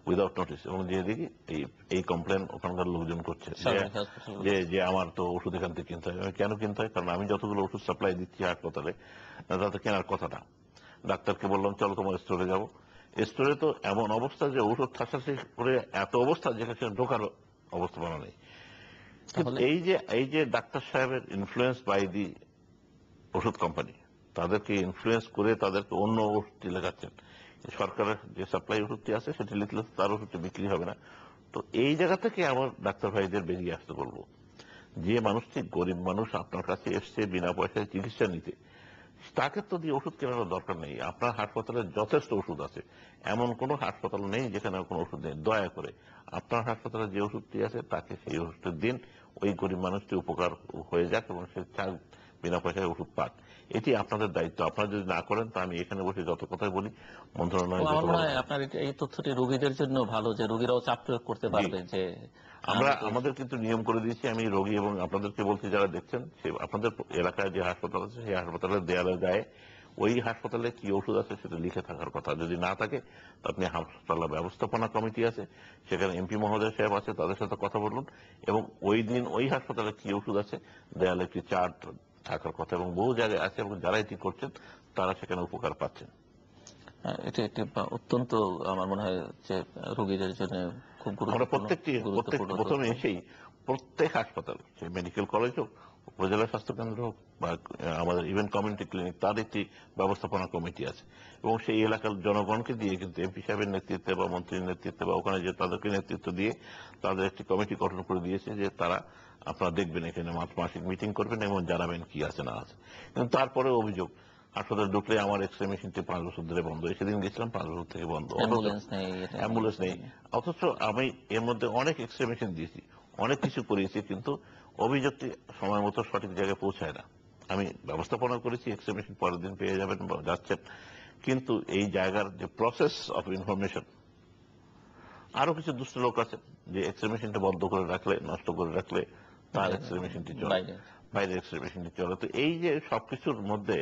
উইদাউট নোটিস, এবং যে দেখি এই কমপ্লেন ওখানকার লোকজন করছে যে আমার তো ওষুধ এখান থেকে কিনতে হয়। কেন কিনতে হয়? কারণ আমি যতগুলো ওষুধ সাপ্লাই দিচ্ছি হাসপাতালে, তাতে কেনার কথা না। ডাক্তারকে বললাম চলো তোমার স্টোরে যাবো। স্টোরে তো এমন অবস্থা যে ওষুধ ঠাসাঠাসি করে এত অবস্থা যেখানে ঢোকার অবস্থাপনা নেই। কিন্তু তাহলে এই যে ডাক্তার সাহেবের ইনফ্লুয়েন্স বাই দি ওষুধ কোম্পানি, তাদেরকে ইনফ্লুয়েন্স করে তাদেরকে অন্য ওষুধটি লেখাচ্ছেন। সরকারের যে সাপ্লাই ওষুধটি আছে সেটি লিখলে তার ওষুধটি বিক্রি হবে না। তো এই জায়গা থেকে আমার ডাক্তার ভাইদের বেরিয়ে আসতে বলবো, যে মানুষটি গরিব মানুষ আপনার কাছে এসছে বিনা পয়সায় চিকিৎসা নিতে, তাকে তো দিয়ে ওষুধ কেনার দরকার নেই। আপনার হাসপাতালে যথেষ্ট ওষুধ আছে, এমন কোনো হাসপাতাল নেই যেখানে কোনো ওষুধ নেই। দয়া করে আপনার হাসপাতালে যে ওষুধটি আছে তাকে সেই ওষুধটি দিন, ওই গরিব মানুষটি উপকার হয়ে যাক এবং সে চাক বিনা পয়সায় ওষুধ পাক। এটি আপনাদের দায়িত্ব। আপনারা যদি না করেন তা আমি এখানে বসে যত কথাই বলি মন্ত্রণালয় আমার যত মনে বড় হয় আপনার এই তথ্যটি রোগীদের জন্য ভালো, যে রোগীরাও চাপ প্রয়োগ করতে পারবে যে আমরা আমি তো আমাদের কিন্তু নিয়ম করে দিয়েছি। আমি রোগী এবং আপনাদেরকে বলছি যারা দেখছেন, সে আপনাদের এলাকায় যে হাসপাতাল আছে সেই হাসপাতালের দেয়ালে গায়ে ওই হাসপাতালে কি ওষুধ আছে সেটা লিখে থাকার কথা। যদি না থাকে তো আপনি হাসপাতাল ব্যবস্থাপনা কমিটি আছে, সেখানে এমপি মহোদয় সাহেব আছে, তাদের সাথে কথা বলুন এবং ওই দিন ওই হাসপাতালে কি ওষুধ আছে দেয়ালে একটি চার্ট থাকার কথা। এবং বহু জায়গায় আছে এবং যারা এটি করছেন তারা সেখানে উপকার পাচ্ছেন। এটি একটি অত্যন্ত আমার মনে হয় যে রোগীদের জন্য খুব আমরা গুরুত্বপূর্ণ প্রথমে তথ্য। এসেই প্রত্যেক হাসপাতাল, সে মেডিকেল কলেজ হোক, উপজেলা স্বাস্থ্য কেন্দ্র হোক বা আমাদের ইভেন কমিউনিটি ক্লিনিক, তার একটি ব্যবস্থাপনা কমিটি আছে এবং সেই এলাকার জনগণকে দিয়ে কিন্তু এমপি সাহেবের নেতৃত্বে বা মন্ত্রীর নেতৃত্বে বা ওখানে যে তাদেরকে নেতৃত্ব দিয়ে তাদের একটি কমিটি গঠন করে দিয়েছে যে তারা আপনারা দেখবেন, এখানে মাসিক মিটিং করবেন এবং জানাবেন কি আছে না আছে। কিন্তু তারপরে অভিযোগ, হাসপাতালে ঢুকলে আমার এক্স রে মেশিনটি 5 বছর ধরে বন্ধ, সেদিন গেছিলাম 5 বছর থেকে বন্ধ, অ্যাম্বুলেন্স নেই, অ্যাম্বুলেন্স নেই। অথচ আমি এর মধ্যে অনেক এক্স রে মেশিন দিয়েছি, অনেক কিছু করিয়েছি, কিন্তু অভিযোগটি সময় মতো সঠিক জায়গায় পৌঁছায় না। আমি ব্যবস্থাপনা করেছি, এক্স রে মেশিন পরের দিন পেয়ে যাবেন বা যাচ্ছেন, কিন্তু এই জায়গার যে প্রসেস অফ ইনফরমেশন, আরো কিছু দুষ্ট লোক আছে যে এক্স রে মেশিনটা বন্ধ করে রাখলে, নষ্ট করে রাখলে তার এক্স রে মেশিনটি চলে, বাইরে এক্স রে মেশিনটি চলে। তো এই যে সবকিছুর মধ্যে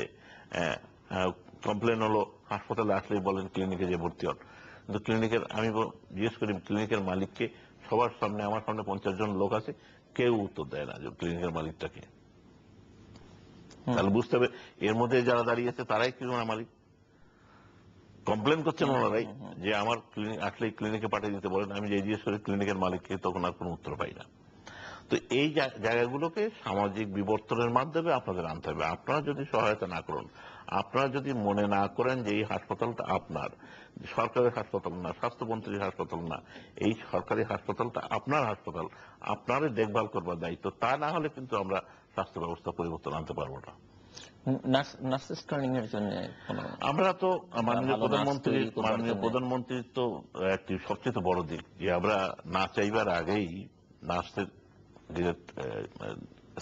কমপ্লেন হলো, হাসপাতালে আসলেই বলেন ক্লিনিকে যে ভর্তি হন, কিন্তু ক্লিনিকের আমি জিজ্ঞেস করি ক্লিনিকের মালিককে, সবার সামনে, আমার সামনে 50 জন লোক আছে, কেউ উত্তর দেয় না যে ক্লিনিকের মালিকটাকে। তাহলে বুঝতে হবে এর মধ্যে যারা দাঁড়িয়ে আছে তারাই কি মালিক। কমপ্লেন করছেন ওনারাই যে আমার ক্লিনিক আসলেই ক্লিনিকে পাঠিয়ে দিতে বলেন, আমি যে জিজ্ঞেস করি ক্লিনিকের মালিককে, তখন আর কোনো উত্তর পাই না। তো এই জায়গাগুলোকে সামাজিক বিবর্তনের মাধ্যমে আপনাদের আনতে হবে। আপনারা যদি সহায়তা না করুন, আপনারা যদি মনে না করেন যে এই হাসপাতালটা আপনার, সরকারের হাসপাতাল না, স্বাস্থ্যমন্ত্রীর হাসপাতাল না, এই সরকারি হাসপাতালটা আপনার হাসপাতাল, আপনারই দেখভাল করবার দায়িত্ব, তা না হলে কিন্তু আমরা স্বাস্থ্য ব্যবস্থা পরিবর্তন আনতে পারবো না। নার্সেস ট্রেনিং এর জন্য আমরা তো ভালো নার্স তৈরি করবার মাননীয় জন্য প্রধানমন্ত্রীর তো একটি সবচেয়ে বড় দিক যে আমরা না চাইবার আগেই নার্সদের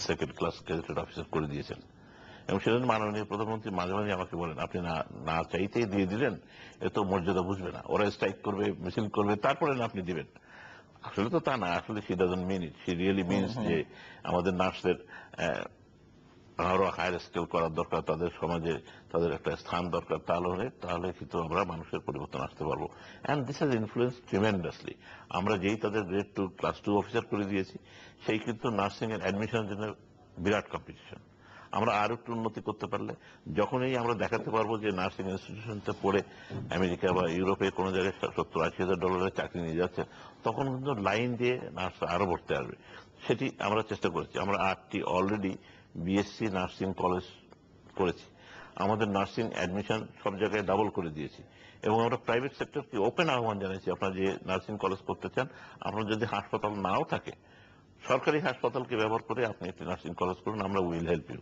সেকেন্ড ক্লাস গেজেটেড অফিসার করে দিয়েছেন। এবং সেজন্য মাননীয় প্রধানমন্ত্রী মাঝে মাঝে আমাকে বলেন, আপনি না চাইতেই দিয়ে দিলেন, এ তো মর্যাদা বুঝবে না, ওরা স্ট্রাইক করবে, মিছিল করবে, তারপরে না আপনি দিবেন। আসলে তো তা না, আসলে she doesn't mean it, she really means যে আমাদের নার্সদের আরো হায়ার স্কেল করার দরকার, তাদের সমাজে তাদের একটা স্থান দরকার, তাহলে কিন্তু আমরা মানুষের পরিবর্তন আসতে পারবো। And this has influence tremendously. আমরা যেই তাদের গ্রেড 2 ক্লাস 2 অফিসার করে দিয়েছি, সেই কিন্তু নার্সিং এর অ্যাডমিশনের জন্য বিরাট কম্পিটিশন। আমরা আরো একটু উন্নতি করতে পারলে, যখনই আমরা দেখাতে পারবো যে নার্সিং ইনস্টিটিউশনতে পড়ে আমেরিকা বা ইউরোপে কোনো জায়গায় $70,000-80,000 চাকরি নিয়ে যাচ্ছে, তখন কিন্তু লাইন দিয়ে নার্স আরো ভর্তি আসবে। সেটি আমরা চেষ্টা করেছি। আমরা 8টি অলরেডি বিএসসি নার্সিং কলেজ করেছি, আমাদের নার্সিং অ্যাডমিশন সব জায়গায় ডাবল করে দিয়েছি এবং আমরা প্রাইভেট সেক্টরকে ওপেন আহ্বান জানিয়েছি, আপনারা যে নার্সিং কলেজ করতে চান, আপনার যদি হাসপাতাল নাও থাকে, সরকারি হাসপাতালকে ব্যবহার করে আপনি একটি নার্সিং কলেজ করুন, আমরা উইল হেল্প ইউ।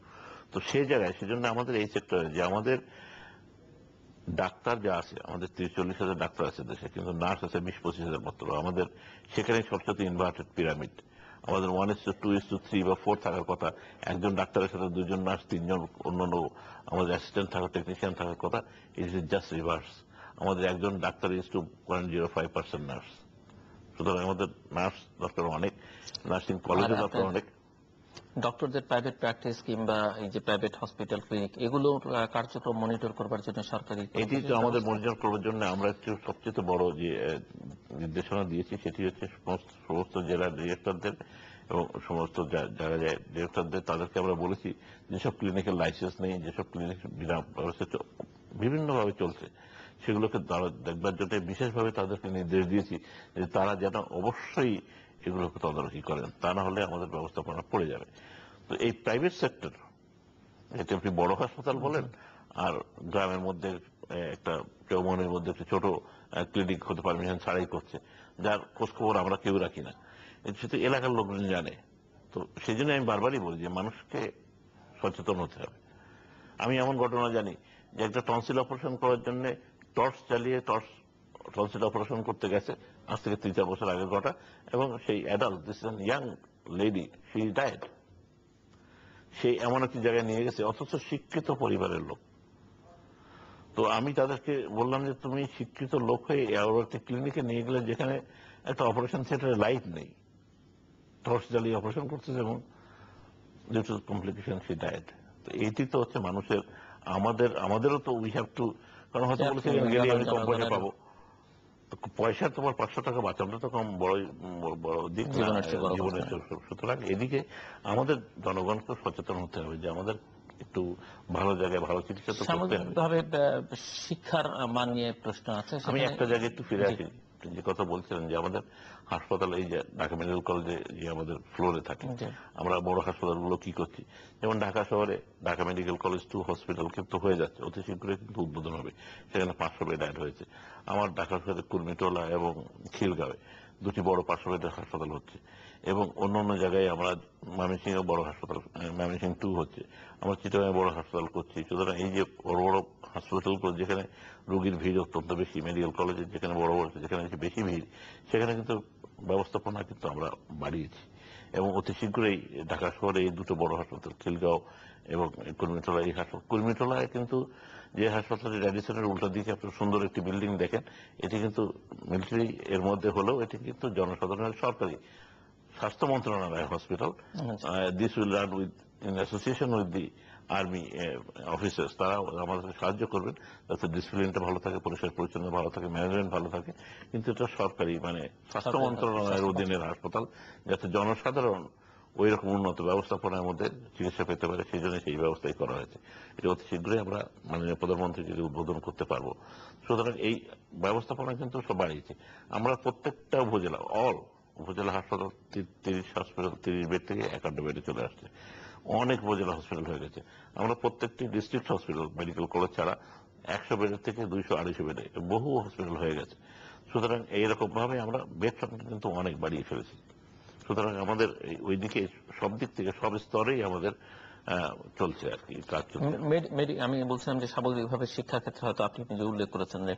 তো সেই জায়গায়, সেজন্য আমাদের এই সেক্টরে যে আমাদের ডাক্তার যা আছে, আমাদের 30-40 হাজার ডাক্তার আছে দেশে, কিন্তু নার্স আছে 20-25 হাজার মাত্র। আমাদের সেখানে সবচেয়ে ইনভার্টেড পিরামিড। আমাদের 1:2:3 বা 4 থাকার কথা, একজন ডাক্তারের সাথে 2জন নার্স, 3জন অন্যান্য আমাদের অ্যাসিস্ট্যান্ট থাকার, টেকনিশিয়ান থাকার কথা। It is just reverse. আমাদের একজন ডাক্তার ইজ টু 0.05% নার্স। সুতরাং আমাদের নার্স দরকার অনেক, নার্সিং কলেজে দরকার অনেক। ডক্টরদের প্রাইভেট প্র্যাকটিস কিংবা এই যে প্রাইভেট হসপিটাল ক্লিনিক, এগুলো কার্যক্রম মনিটর করবার জন্য সরকারি এটি তো আমাদের মনিটর করার জন্য আমরা একটু সবচেয়ে বড় যে নির্দেশনা দিয়েছি, সেটি হচ্ছে সমস্ত জেলার ডিরেক্টরদের এবং সমস্ত জায়গায় ডিরেক্টরদের, তাদেরকে আমরা বলেছি যেসব ক্লিনিকের লাইসেন্স নেই, যেসব ক্লিনিক বিনা বিভিন্নভাবে চলছে, সেগুলোকে দেখবার জন্য বিশেষভাবে তাদেরকে নির্দেশ দিয়েছি যে তারা যেন অবশ্যই এগুলোকে তদারকি করেন, তা না হলে আমাদের ব্যবস্থাপনা পড়ে যাবে। তো এই প্রাইভেট সেক্টর, এটা আপনি বড় হাসপাতাল বলেন আর গ্রামের মধ্যে একটা চৌমনের মধ্যে একটা ছোট ক্লিনিক হতে পারমিশন ছাড়াই করছে, যার খোঁজখবর আমরা কেউ রাখি না, সেটা এলাকার লোকজন জানে। তো সেই জন্য আমি বারবারই বলি যে মানুষকে সচেতন হতে হবে। আমি এমন ঘটনা জানি যে একটা টনসিল অপারেশন করার জন্য টর্চ চালিয়ে টনসিল অপারেশন করতে গেছে, আজ থেকে 3-4 বছর আগের কথা, এবং সেই adult, this is young lady, she died. সে এমন একটি জায়গায় নিয়ে গেছে, অথচ শিক্ষিত পরিবারের লোক। তো আমি তাদেরকে বললাম যে তুমি শিক্ষিত লোক হয়ে একটা ক্লিনিকে নিয়ে গেলে যেখানে একটা অপারেশন থিয়েটারে লাইট নেই, টর্চ জ্বালিয়ে অপারেশন করতেছে এবং due to complication she died. তো এইটি তো হচ্ছে মানুষের, আমাদেরও তো উই হ্যাভ টু, কারণ হয়তো বলেছিলেন গেলে আমি কম পয়সা পাবো, পয়সা তোমার 500 টাকা বাঁচানো তো কম বড় বড় দিক না জীবনের। সুতরাং এদিকে আমাদের জনগণকে সচেতন হতে হবে যে আমাদের একটু ভালো জায়গায় ভালো চিকিৎসা তো করতে হবে। সামগ্রিকভাবে শিক্ষার মান নিয়ে প্রশ্ন আছে। আমি একটা জায়গায় একটু ফিরে আসি, যে কথা বলছিলেন যে আমাদের হাসপাতাল, এই যে ঢাকা মেডিকেল কলেজে যে আমাদের ফ্লোরে থাকে, আমরা বড় হাসপাতালগুলো কি করছি, যেমন ঢাকা শহরে ঢাকা মেডিকেল কলেজ 2 হসপিটাল কিন্তু হয়ে যাচ্ছে, অতি শীঘ্রই কিন্তু উদ্বোধন হবে, সেখানে 500 বেড অ্যাড হয়েছে। আমার ঢাকা শহরে কুর্মিটোলা এবং খিলগাঁওয়ে 2টি বড় 500 বেডের হাসপাতাল হচ্ছে, এবং অন্য জায়গায় আমরা ময়মনসিংহে বড় হাসপাতাল, ময়মনসিংহ 2 হচ্ছে, আমরা চিটাগাঁয়ে বড় হাসপাতাল করছি। সুতরাং এই যে বড় বড় হাসপাতালগুলো যেখানে রোগীর ভিড় অত্যন্ত বেশি, মেডিকেল কলেজে যেখানে বড় বড়, যেখানে বেশি ভিড়, সেখানে কিন্তু ব্যবস্থাপনা কিন্তু আমরা বাড়িয়েছি, এবং অতি শীঘ্রই ঢাকা শহরে এই 2টো বড় হাসপাতাল, খিলগাঁও এবং কুর্মিটোলা, এই হাসপাতাল, কুর্মিটোলায় কিন্তু যে হাসপাতালের র্যাডিসনের উল্টো দিকে আপনি সুন্দর একটি বিল্ডিং দেখেন, এটি কিন্তু মিলিটারি এর মধ্যে হলেও এটি কিন্তু জনসাধারণের সরকারি স্বাস্থ্য মন্ত্রণালয় hospital. This will run with in association with the army officers, তারা আমাদের সাহায্য করবেন যাতে ডিসিপ্লিনটা ভালো থাকে, পরিষ্কার পরিচ্ছন্ন ভালো থাকে, ম্যানেজমেন্ট ভালো থাকে। কিন্তু এটা সরকারি, মানে স্বাস্থ্য মন্ত্রণালয়ের অধীনের হাসপাতাল, যাতে জনসাধারণ ওই রকম উন্নত ব্যবস্থাপনার মধ্যে চিকিৎসা পেতে পারে, সেই জন্য সেই ব্যবস্থাই করা হয়েছে। এটা অতি শীঘ্রই আমরা মাননীয় প্রধানমন্ত্রী যদি উদ্বোধন করতে পারবো। সুতরাং এই ব্যবস্থাপনা কিন্তু সব বাড়িয়েছে। আমরা প্রত্যেকটা উপজেলা, উপজেলা হাসপাতাল 30 বেড থেকে 51 বেডে চলে আসছে, অনেক উপজেলা হসপিটাল হয়ে গেছে। আমরা প্রত্যেকটি ডিস্ট্রিক্ট হসপিটাল, মেডিকেল কলেজ ছাড়া 100 বেডের থেকে 200-250 বেডে বহু হসপিটাল হয়ে গেছে। সুতরাং এইরকম ভাবে আমরা বেড সংখ্যা কিন্তু অনেক বাড়িয়ে ফেলেছি। সুতরাং আমাদের ওইদিকে সব দিক থেকে সব স্তরেই আমাদের চলছে আর কি, কাজ চলছে। আমি বলছিলাম যে সামগ্রিকভাবে শিক্ষার ক্ষেত্রে হয়তো আপনি যে উল্লেখ করেছেন যে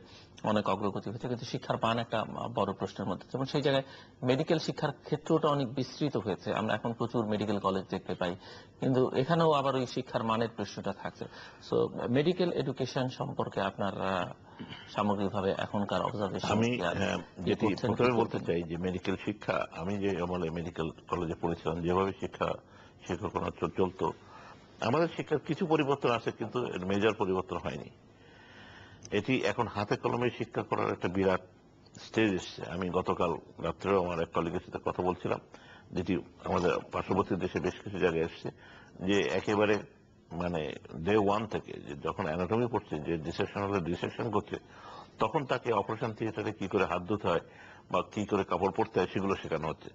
অনেক অগ্রগতি হয়েছে, কিন্তু শিক্ষার মান একটা বড় প্রশ্নের মধ্যে। যেমন সেই জায়গায় মেডিকেল শিক্ষার ক্ষেত্রটা অনেক বিস্তৃত হয়েছে, আমরা এখন প্রচুর মেডিকেল কলেজ দেখতে পাই, কিন্তু এখানেও আবার ওই শিক্ষার মানের প্রশ্নটা থাকছে। সো মেডিকেল এডুকেশন সম্পর্কে আপনার সামগ্রিকভাবে এখনকার অবজারভেশন? আমি যেটি প্রথমে বলতে চাই যে মেডিকেল শিক্ষা, আমি যে আমলে মেডিকেল কলেজে পড়েছিলাম, যেভাবে শিক্ষকতা চলতো, আমাদের শিক্ষার কিছু পরিবর্তন আছে, কিন্তু মেজর পরিবর্তন হয়নি। এটি এখন হাতে কলমে শিক্ষা করার একটা বিরাট স্টেজ এসছে। আমি গতকাল রাত্রেও আমার এক কলিগের সাথে কথা বলছিলাম, যেটি আমাদের পার্শ্ববর্তী দেশে বেশ কিছু জায়গায় এসছে, যে একেবারে মানে ডে 1 থেকে, যখন অ্যানাটমি পড়ছে, যে ডিসেকশন হলে ডিসেকশন করছে, তখন তাকে অপারেশন থিয়েটারে কি করে হাত ধুতে হয় বা কি করে কাপড় পরতে হয় সেগুলো শেখানো হচ্ছে,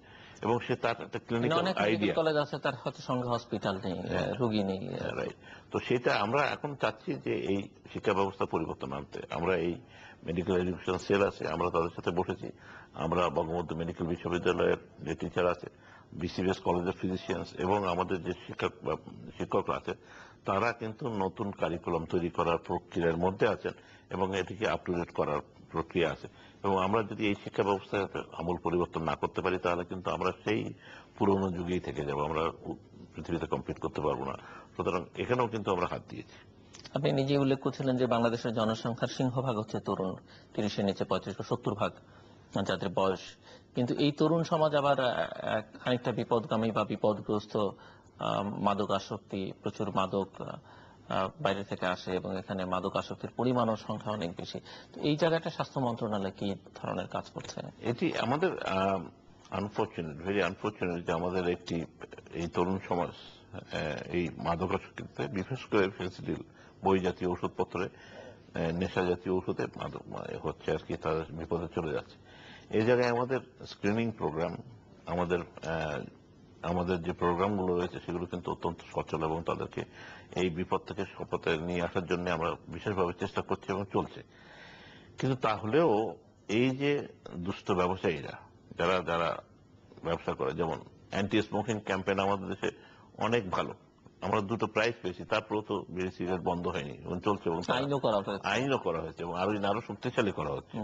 এবং সে তার একটা ক্লিনিক্যাল আইডিয়া। কলেজ আছে তার হয়তো সঙ্গে হসপিটাল নেই, রোগী নেই। তো সেটা আমরা এখন চাচ্ছি যে এই শিক্ষা ব্যবস্থা পরিবর্তন আনতে। আমরা এই মেডিকেল এডুকেশন সেল আছে, আমরা তাদের সাথে বসেছি। আমরা বঙ্গবন্ধু মেডিকেল বিশ্ববিদ্যালয়ের যে টিচার আছে, বিসিবিএস কলেজের ফিজিশিয়ানস এবং আমাদের যে শিক্ষকরা আছে, তারা কিন্তু নতুন কারিকুলাম তৈরি করার প্রক্রিয়ার মধ্যে আছেন, এবং এটিকে আপ টু ডেট করার প্রক্রিয়া আছে। এবং আমরা যদি এই শিক্ষা ব্যবস্থায় আমূল পরিবর্তন না করতে পারি, তাহলে কিন্তু আমরা সেই পুরনো যুগেই থেকে যাব, আমরা পৃথিবীতে কম্পিট করতে পারবো না। সুতরাং এখানেও কিন্তু আমরা হাত দিয়েছি। আপনি নিজে উল্লেখ করছিলেন যে বাংলাদেশের জনসংখ্যার সিংহভাগ হচ্ছে তরুণ, 30-এর নিচে 35-70 ভাগ যাদের বয়স। কিন্তু এই তরুণ সমাজ আবার খানিকটা বিপদগামী বা বিপদগ্রস্ত, মাদক আসক্তি, প্রচুর মাদক বাইরে থেকে আসে, এবং এখানে মাদক আসক্তির পরিমাণ ও সংখ্যা অনেক বেশি। তো এই জায়গাটা স্বাস্থ্য মন্ত্রণালয় কি ধরনের কাজ করছে? এটি আমাদের আনফরচুনেট, ভেরি আনফরচুনেট যে আমাদের এই তরুণ সমাজ এই মাদকাসক্তিতে, বিশেষ করে ফেন্সিডিল বই জাতীয় ওষুধপত্রে নেশা জাতীয় ওষুধে হচ্ছে আর কি, তাদের বিপদে চলে যাচ্ছে। এই জায়গায় আমাদের স্ক্রিনিং প্রোগ্রাম, আমাদের আমাদের যে প্রোগ্রামগুলো রয়েছে সেগুলো কিন্তু অত্যন্ত সচল, এবং তাদেরকে এই বিপদ থেকে সপথে নিয়ে আসার জন্য আমরা বিশেষভাবে চেষ্টা করছি এবং চলছে। কিন্তু তাহলেও এই যে দুষ্ট ব্যবসায়ীরা যারা যারা ব্যবসা করে, যেমন অ্যান্টি স্মোকিং ক্যাম্পেইন আমাদের দেশে অনেক ভালো, আমরা 2টো প্রাইজ পেয়েছি, তারপরেও তো বিড়ি সিগারেট বন্ধ হয়নি এবং চলছে, এবং আইনও করা হয়েছে এবং আরো শক্তিশালী করা হচ্ছে,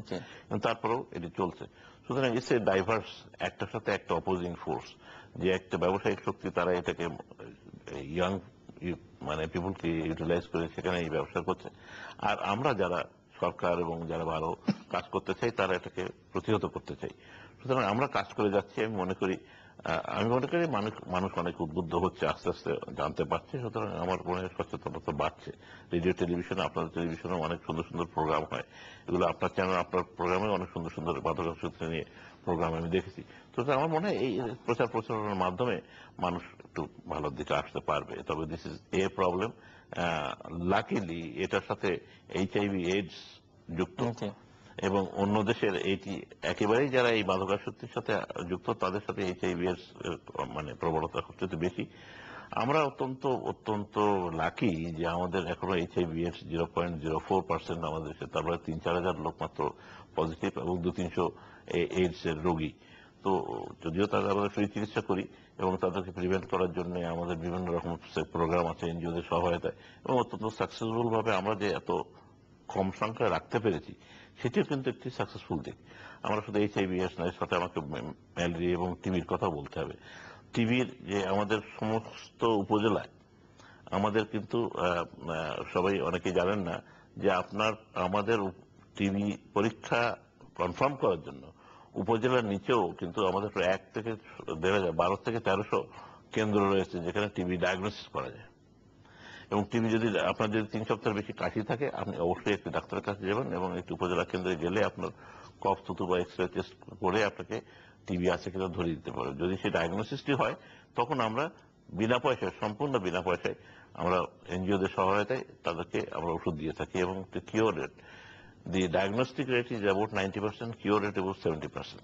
কিন্তু তারপরেও এটি চলছে। সুতরাং ইটস এ ডাইভার্স, একটার সাথে একটা অপোজিং ফোর্স, যে একটা ব্যবসায়িক শক্তি তারা এটাকে ইয়াং মানে পিপুলকে ইউটিলাইজ করে সেখানে এই ব্যবসা করছে, আর আমরা যারা সরকার এবং যারা ভালো কাজ করতে চাই তারা এটাকে প্রতিহত করতে চাই। সুতরাং আমরা কাজ করে যাচ্ছি। আমি মনে করি মানুষ অনেক উদ্বুদ্ধ হচ্ছে, আস্তে আস্তে জানতে পারছে। সুতরাং আমার মনে হয় সচেতনতা বাড়ছে। রেডিও টেলিভিশনে, আপনাদের টেলিভিশনে অনেক সুন্দর সুন্দর প্রোগ্রাম হয়, এগুলো আপনার চ্যানেল, আপনার প্রোগ্রামে অনেক সুন্দর সুন্দর মাদকাসক্তি নিয়ে প্রোগ্রাম আমি দেখেছি। সুতরাং আমার মনে হয় এই প্রচার প্রচারণার মাধ্যমে মানুষ একটু ভালোর দিকে আসতে পারবে। তবে this is a problem. Luckily এটার সাথে এইচআইভি এইডস যুক্ত, এবং অন্য দেশের এইটি একেবারেই যারা এই মাদকাসক্তির সাথে যুক্ত তাদের সাথে এইচআইভি এর মানে প্রবণতা সবচেয়ে বেশি। আমরা অত্যন্ত অত্যন্ত লাকি যে আমাদের এখনো এইচআইভি এর 0.04% আমাদের দেশে, তারপরে 3-4 হাজার লোক মাত্র পজিটিভ এবং 200-300 এইডস এর রোগী। তো যদিও তাদের আমরা ফ্রি চিকিৎসা করি এবং তাদেরকে প্রিভেন্ট করার জন্য আমাদের বিভিন্ন রকম প্রোগ্রাম আছে এনজিওদের সহায়তায়, এবং অত্যন্ত সাকসেসফুল ভাবে আমরা যে এত কম সংখ্যায় রাখতে পেরেছি সেটিও কিন্তু একটি সাকসেসফুল দিক। আমরা শুধু এইচআইভি এর নয়, সাথে আমাকে ম্যালেরিয়া এবং টিবির কথা বলতে হবে। টিবির যে আমাদের সমস্ত উপজেলায়, আমাদের কিন্তু সবাই অনেকে জানেন না যে আমাদের টিবি পরীক্ষা কনফার্ম করার জন্য উপজেলার নিচেও কিন্তু আমাদের 1 থেকে 1,500, 12 থেকে 1300 কেন্দ্র রয়েছে যেখানে টিবি ডায়াগনোসিস করা যায়। এবং টিবি যদি আপনার যদি 3 সপ্তাহের বেশি কাশি থাকে, আপনি অবশ্যই একটি ডাক্তারের কাছে যাবেন, এবং একটি উপজেলা কেন্দ্রে গেলে আপনার কফ, থুতু বা এক্সরে টেস্ট করে আপনাকে টিবি আছে কিনা ধরে দিতে পারে। যদি সেই ডায়াগনোসিসটি হয় তখন আমরা বিনা পয়সায়, সম্পূর্ণ বিনা পয়সায় আমরা এনজিওদের সহায়তায় তাদেরকে আমরা ওষুধ দিয়ে থাকি, এবং cure rate, the diagnostic rate is about 90%, cure rate about 70%।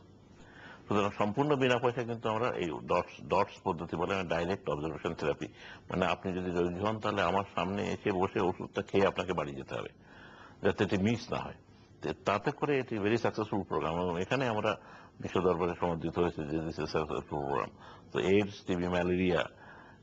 সুতরাং সম্পূর্ণ বিনা পয়সায় কিন্তু আমরা এই ডটস পদ্ধতি বলে ডাইরেক্ট অবজারভেশন থেরাপি, মানে আপনি যদি রোগী হন তাহলে আমার সামনে এসে বসে ওষুধটা খেয়ে আপনাকে বাড়ি যেতে হবে, যাতে এটি মিস না হয়। তাতে করে এটি ভেরি সাকসেসফুল প্রোগ্রাম, এবং এখানে আমরা বিশ্ব দরবারে সমর্থিত হয়েছে যে দিস ইজ সাকসেসফুল প্রোগ্রাম। তো এইডস, টিবি, ম্যালেরিয়া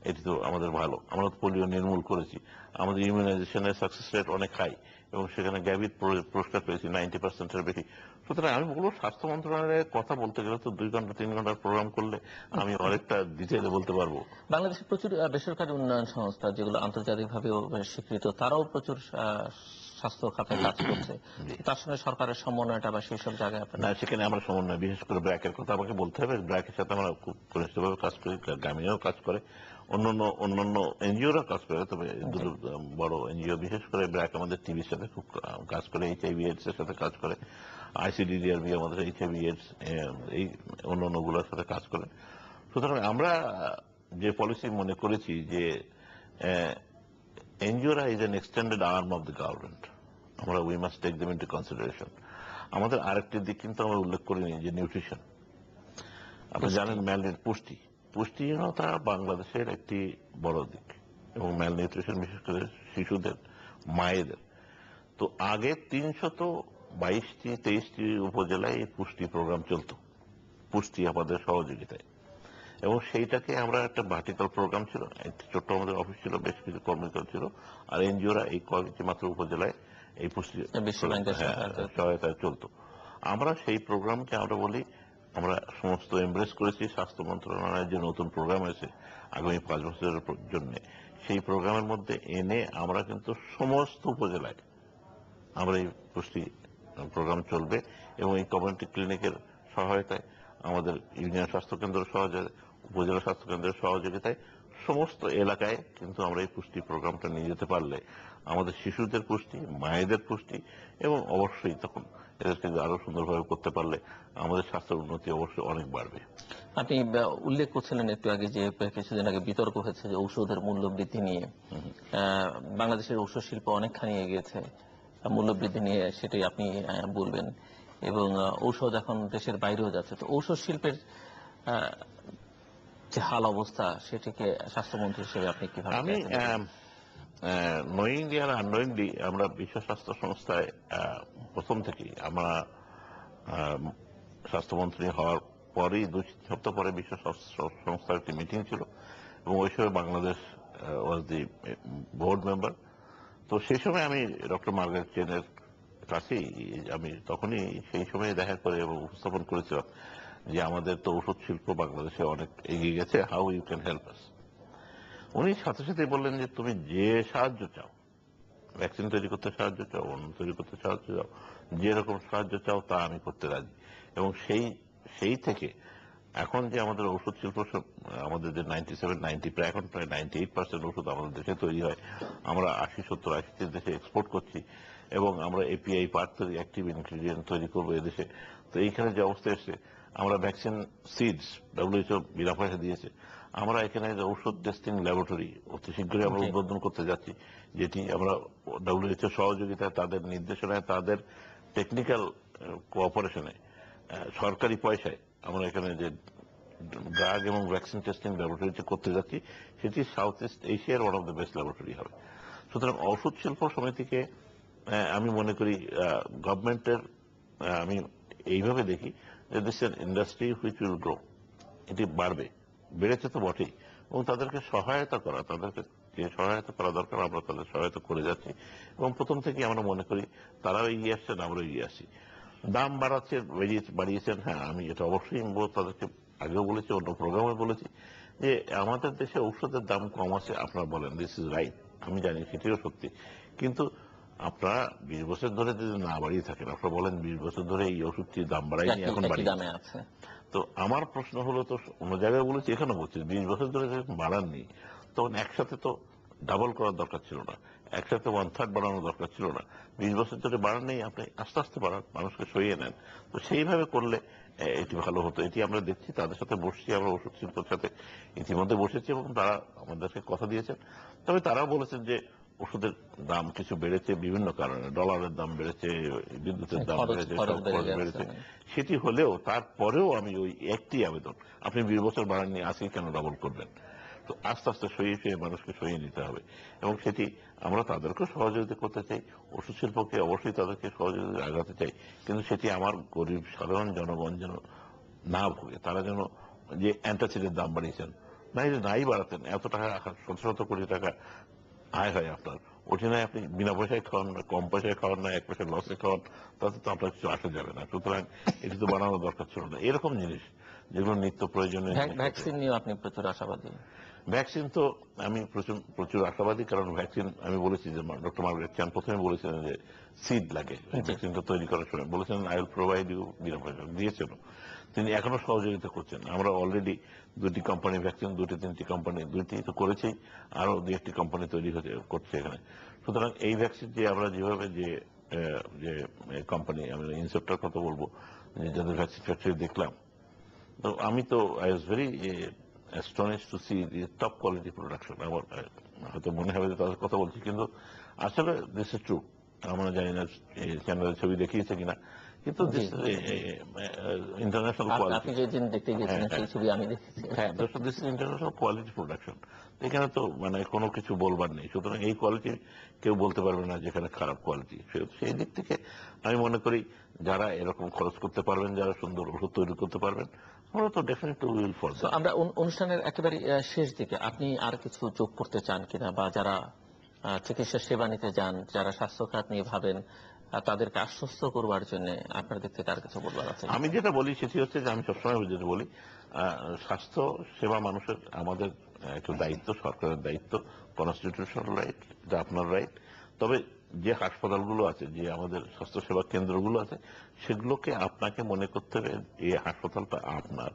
এটি তো আমাদের ভালো। আমরা পোলিও নির্মূল করেছি, আমাদের ইমিউনাইজেশনের সাকসেস রেট অনেক হাই, এবং সেখানে গ্যাভিট পুরস্কার পেয়েছি 90%-এর বেশি। সুতরাং আমি বলবো স্বাস্থ্য মন্ত্রণালয়ের কথা বলতে গেলে তো 2 ঘন্টা 3 ঘন্টার প্রোগ্রাম করলে আমি অনেকটা ডিটেইলে বলতে পারবো। বাংলাদেশে প্রচুর বেসরকারি উন্নয়ন সংস্থা যেগুলো আন্তর্জাতিকভাবেও স্বীকৃত, তারাও প্রচুর স্বাস্থ্য খাতে কাজ করছে। তার সঙ্গে সরকারের সমন্বয়টা বা সেই সব জায়গায় না, সেখানে আমরা সমন্বয়, বিশেষ করে ব্র্যাকের কথা আমাকে বলতে হবে। ব্র্যাকের সাথে আমরা খুব ঘনিষ্ঠভাবে কাজ করি, গ্রামীণও কাজ করে, অন্যান্য এনজিওরা কাজ করে। তবে দুটো বড় এনজিও, বিশেষ করে ব্র্যাক আমাদের টিভির সাথে খুব কাজ করে, এইচআইভি এইডস এর সাথে কাজ করে, আইসিডিডিআরবি আমাদের এইচআইভি এইডস এই অন্যান্যগুলোর সাথে কাজ করে। সুতরাং আমরা যে পলিসি মনে করেছি যে এনজিওরা is an extended arm of the government, আমরা we must take them into consideration. আমাদের আরেকটি দিক কিন্তু আমরা উল্লেখ করিনি, যে নিউট্রিশন। আপনি জানেন পুষ্টিহীনতা বাংলাদেশের একটি বড় দিক, এবং ম্যাল নিউট্রিশন বিশেষ করে শিশুদের, মায়েদের। তো আগে 322-23টি উপজেলায় এই পুষ্টি প্রোগ্রাম চলতো, পুষ্টি আমাদের সহযোগিতায়, এবং সেইটাকে আমরা একটা ভার্টিক্যাল প্রোগ্রাম ছিল, একটি ছোট্ট আমাদের অফিস ছিল, বেশ কিছু কর্মচারী ছিল, আর এনজিওরা এই কয়েকটি মাত্র উপজেলায় এই পুষ্টি সহায়তায় চলতো। আমরা সেই প্রোগ্রামকে আমরা বলি, আমরা সমস্ত এমব্রেস করেছি। স্বাস্থ্য মন্ত্রণালয়ের যে নতুন প্রোগ্রাম আছে আগামী 5 বছরের জন্য, সেই প্রোগ্রামের মধ্যে এনে আমরা কিন্তু সমস্ত উপজেলায় আমরা এই পুষ্টি প্রোগ্রাম চলবে, এবং এই কমিউনিটি ক্লিনিকের সহায়তায়, আমাদের ইউনিয়ন স্বাস্থ্য কেন্দ্রের সহযোগিতায়, উপজেলা স্বাস্থ্য কেন্দ্রের সহযোগিতায় সমস্ত এলাকায় কিন্তু আমরা এই পুষ্টি প্রোগ্রামটা নিয়ে যেতে পারলে আমাদের শিশুদের পুষ্টি, মায়েদের পুষ্টি, এবং অবশ্যই তখন এদেরকে আরো সুন্দরভাবে করতে পারলে আমাদের স্বাস্থ্যের উন্নতি অবশ্যই অনেক বাড়বে। আপনি উল্লেখ করছিলেন একটু আগে যে কিছুদিন আগে বিতর্ক হয়েছে যে ঔষধের মূল্য বৃদ্ধি নিয়ে। বাংলাদেশের ঔষধ শিল্প অনেকখানি এগিয়েছে, মূল্যবৃদ্ধি নিয়ে সেটাই আপনি বলবেন, এবং ঔষধ এখন দেশের বাইরেও যাচ্ছে, তো ঔষধ শিল্পের যে হাল অবস্থা সেটিকে স্বাস্থ্যমন্ত্রী হিসেবে আপনি কিভাবে আমি দেখেন? নোয়িংলি আর আননোয়িংলি আমরা বিশ্ব স্বাস্থ্য সংস্থায় প্রথম থেকেই আমরা স্বাস্থ্যমন্ত্রী হওয়ার পরেই 2 সপ্তাহ পরে বিশ্ব স্বাস্থ্য সংস্থার একটি মিটিং ছিল, এবং ওই সময় বাংলাদেশ ওয়াজ দি বোর্ড মেম্বার। তো সেই সময় আমি ডক্টর মার্গারেট চেনের কাছেই আমি তখনই সেই সময় দেখা করে এবং উপস্থাপন করেছিলাম যে আমাদের তো ওষুধ শিল্প বাংলাদেশে অনেক এগিয়ে গেছে, how you can help us. উনি সাথে সাথে বললেন যে তুমি যে সাহায্য চাও, ভ্যাকসিন তৈরি করতে সাহায্য চাও, অন্য তৈরি করতে সাহায্য চাও, যেরকম সাহায্য চাও তা আমি করতে রাজি। এবং সেই থেকে এখন যে আমাদের ওষুধ শিল্প আমাদের যে 97-90 প্রায় এখন প্রায় 98% ওষুধ আমাদের দেশে তৈরি হয়, আমরা 80-70-80 দেশে এক্সপোর্ট করছি, এবং আমরা এপিআই পার্ট তৈরি, অ্যাক্টিভ ইনগ্রিডিয়েন্ট তৈরি করবো এদেশে। তো এইখানে যে অবস্থা এসছে, আমরা ভ্যাকসিন সিডস WHO বিনা পয়সা দিয়েছে, আমরা এখানে যে ঔষধ টেস্টিং ল্যাবরেটরি অতি শীঘ্রই আমরা উদ্বোধন করতে যাচ্ছি, যেটি আমরা WHO সহযোগিতায়, তাদের নির্দেশনায়, তাদের টেকনিক্যাল কোঅপারেশনে, সরকারি পয়সায় আমরা এখানে যে ড্রাগ এবং ভ্যাকসিন টেস্টিং ল্যাবরেটরি করতে যাচ্ছি, সেটি সাউথ ইস্ট এশিয়ার one of the best laboratory হবে। সুতরাং ওষুধ শিল্প সমিতিকে আমি মনে করি গভর্নমেন্টের, আমি এইভাবে দেখি যে this industry which will grow, এটি বাড়বে, বেড়েছে তো বটেই, এবং তাদেরকে সহায়তা করা, তাদেরকে যে সহায়তা করা দরকার আমরা তাদের সহায়তা করে যাচ্ছি, এবং প্রথম থেকে আমরা মনে করি তারাও এগিয়ে আসছেন, আমরাও এগিয়ে আসছি। দাম বাড়িয়েছেন, হ্যাঁ আমি এটা অবশ্যই তাদেরকে আগেও বলেছি, অন্য প্রোগ্রামে বলেছি যে আমাদের দেশে ঔষধের দাম কম আছে, আপনারা বলেন দিস ইজ রাইট, আমি জানি সেটিও সত্যি, কিন্তু আপনারা 20 বছর ধরে যদি না বাড়িয়ে থাকেন, আপনারা বলেন 20 বছর ধরে এই ওষুধটির দাম বাড়ায়নি, এখন একই বাড়িয়ে দামে আছে। তো আমার প্রশ্ন হলো, তো অন্য জায়গায় বলেছি, এখানে বলছি 20 বছর ধরে যখন বাড়াননি, তখন একসাথে তো ডাবল করার দরকার ছিল না, একসাথে 1/3 বাড়ানোর দরকার ছিল না। 20 বছর ধরে বাড়ান নেই, আপনি আস্তে আস্তে বাড়ান, মানুষকে সইয়ে নেন। তো সেইভাবে করলে এটি ভালো হতো। এটি আমরা দেখছি, তাদের সাথে বসছি, আমরা ওষুধ শিল্পের সাথে ইতিমধ্যে বসেছি, এবং তারা আমাদেরকে কথা দিয়েছেন। তবে তারাও বলেছেন যে ওষুধের দাম কিছু বেড়েছে বিভিন্ন কারণে, ডলারের দাম বেড়েছে, বিদ্যুতের দাম বেড়েছে, সব খরচ বেড়েছে। সেটি হলেও তারপরেও আমি ওই একটি আবেদন, আপনি 20 বছর বাড়াননি, আজকে কেন ডাবল করবেন? তো আস্তে আস্তে সইয়ে মানুষকে সইয়ে নিতে হবে, এবং সেটি আমরা তাদেরকেও সহযোগিতা করতে চাই, ওষুধ শিল্পকে অবশ্যই তাদেরকে সহযোগিতা আগাতে চাই, কিন্তু সেটি আমার গরিব সাধারণ জনগণ যেন না ভোগে। তারা যেন, যে অ্যান্টাসিডের দাম বাড়িয়েছেন, নাই বাড়াতেন, এত টাকা, শত শত কোটি টাকা আয় হয় আপনার, ওঠে না, আপনি বিনা পয়সায় খাওয়ান না, কম পয়সায় খাওয়ান না, 1 পয়সা লসে খাওয়ান, তাতে তো আপনার কিছু আসা যাবে না। সুতরাং এটি তো বানানোর দরকার ছিল না। এরকম জিনিস যেগুলো নিত্য প্রয়োজনীয় জিনিস। ভ্যাকসিন নিয়ে আপনি প্রচুর আশাবাদী। ভ্যাকসিন তো আমি প্রচুর আশাবাদী, কারণ ভ্যাকসিন আমি বলেছি যে ডক্টর মার্গারেট চ্যান প্রথমে বলেছিলেন যে সিড লাগে ভ্যাকসিনটা তৈরি করার সময়, বলেছেন আই উইল প্রোভাইড ইউ, বিনা পয়সা দিয়েছেন। তিনি এখনো সহযোগিতা করছেন। আমরা অলরেডি 2টি কোম্পানি ভ্যাকসিন, 2-3টি কোম্পানি, 2টি তো করেছি, আরো 2-1টি কোম্পানি তৈরি করছে এখানে। সুতরাং এই ভ্যাকসিন যে আমরা যেভাবে যে কোম্পানি, আমি ইনসেপ্টার কথা বলবো, যাদের ভ্যাকসিন ফ্যাক্টরি দেখলাম, তো আমি তো I was very astonished to see the top quality production. আমার হয়তো মনে হবে যে তাদের কথা বলছি, কিন্তু আসলে দিস ইজ ট্রু। আমরা জানি না চ্যানেলের ছবি দেখিয়েছে কিনা, কিন্তু দিস ইন্টারন্যাশনাল কোয়ালিটি। আপনি যেদিন দেখতে গিয়েছিলেন সেই ছবি আমি দেখেছি। হ্যাঁ, this is international quality production. এখানে তো মানে কোনো কিছু বলবার নেই। সুতরাং এই কোয়ালিটি কেউ বলতে পারবে না যেখানে খারাপ কোয়ালিটি। সেই দিক থেকে আমি মনে করি যারা এরকম খরচ করতে পারবেন, যারা সুন্দর ওষুধ তৈরি করতে পারবেন, আমরা তো ডেফিনেটলি উইল ফর দ্যাট। আমরা অনুষ্ঠানের একেবারে শেষ দিকে আপনি আর কিছু যোগ করতে চান কিনা, বা যারা চিকিৎসা সেবা নিতে যান, যারা স্বাস্থ্য খাত নিয়ে ভাবেন, তাদেরকে আশ্বস্ত করবার জন্য আপনার দিক থেকে আর কিছু বলবার আছে? আমি যেটা বলি সেটি হচ্ছে যে, আমি সবসময় যেটা বলি, স্বাস্থ্য সেবা মানুষের, আমাদের একটা দায়িত্ব, সরকারের দায়িত্ব, কনস্টিটিউশনাল রাইট, এটা আপনার রাইট। তবে যে হাসপাতালগুলো আছে, যে আমাদের স্বাস্থ্য সেবা কেন্দ্রগুলো আছে, সেগুলোকে আপনাকে মনে করতে হবে এই হাসপাতালটা আপনার,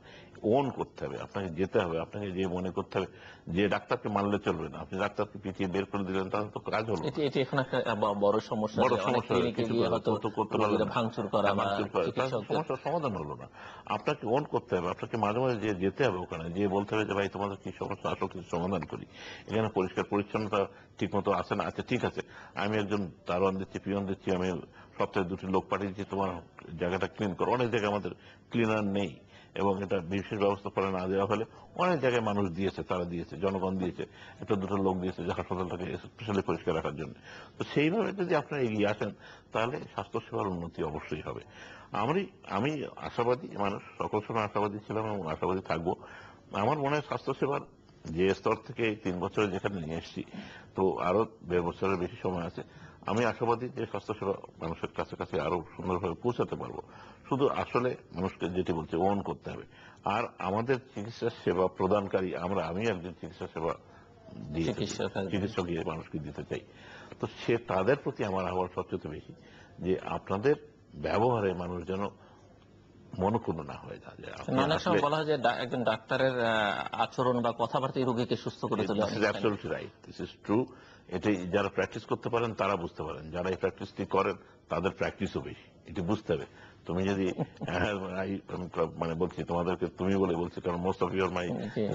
ওন করতে হবে, আপনাকে যেতে হবে, আপনাকে যে মনে করতে হবে যে ডাক্তারকে মানলে চলবে না। আপনি ডাক্তারকে পিটিয়ে বের করে দিলেন, তাহলে তো কাজ হলো না। এটি এটি এখন একটা বড় সমস্যা, বড় যে অনেক সমস্যা, ক্লিনিকে কিছু গিয়ে হয়তো করতে পারলেন রোগীরা না, ভাঙচুর করা বা ভাঙচুর করে, তার চিকিৎসকদের। সমস্যার সমাধান হলো না। আপনাকে ওন করতে হবে, আপনাকে মাঝে মাঝে যে যেতে হবে ওখানে, যে বলতে হবে যে ভাই তোমাদের কি সমস্যা, আসো কিছু সমাধান করি। এখানে পরিষ্কার পরিচ্ছন্নতা ঠিক মতো আছে না, আচ্ছা ঠিক আছে, আমি একজন দারোয়ান দিচ্ছি, পিয়ন দিচ্ছি, আমি সপ্তাহে 2টি লোক পাঠিয়ে দিচ্ছি, তোমার জায়গাটা ক্লিন করো। অনেক জায়গায় আমাদের ক্লিনার নেই, এবং এটা বিশেষ ব্যবস্থা করে না দেওয়া হলে অনেক জায়গায় মানুষ দিয়েছে, তারা দিয়েছে, জনগণ দিয়েছে, একটা দুটো লোক দিয়েছে যে হাসপাতালটাকে স্পেশালি পরিষ্কার রাখার জন্য। তো সেইভাবে যদি আপনারা এগিয়ে আসেন, তাহলে স্বাস্থ্যসেবার উন্নতি অবশ্যই হবে। আমি আশাবাদী মানুষ, সকল সময় আশাবাদী ছিলাম এবং আশাবাদী থাকবো। আমার মনে হয় স্বাস্থ্যসেবার যে স্তর থেকে 3 বছরে যেখানে নিয়ে এসেছি, তো আরো 1.5 বছরের বেশি সময় আছে। আমি আশাবাদী যে স্বাস্থ্যসেবা মানুষের কাছে কাছে আরো সুন্দরভাবে পৌঁছাতে পারবো। শুধু আসলে মানুষকে যেটি বলছে ওন করতে হবে। আর আমাদের চিকিৎসা সেবা প্রদানকারী আমি একজন চিকিৎসা সেবা দিয়ে থাকি, চিকিৎসক হিসেবে মানুষকে দিতে চাই। তো তাদের প্রতি আমার আহ্বান সবচেয়ে বেশি যে আপনাদের ব্যবহারে মানুষ যেন মনক্ষুণ্ণ না হয়ে যায়। অনেক সময় বলা হয় যে একজন ডাক্তারের আচরণ বা কথাবার্তায় রোগীকে সুস্থ করে তোলে। This is absolutely right, this is true. এটি যারা প্র্যাকটিস করতে পারেন তারা বুঝতে পারেন, যারা এই প্র্যাকটিসটি করেন তাদের প্র্যাকটিসও বেশি, এটি বুঝতে হবে। তুমি যদি মানে বলছি তোমাদেরকে তুমি বলে বলছি, কারণ most of your my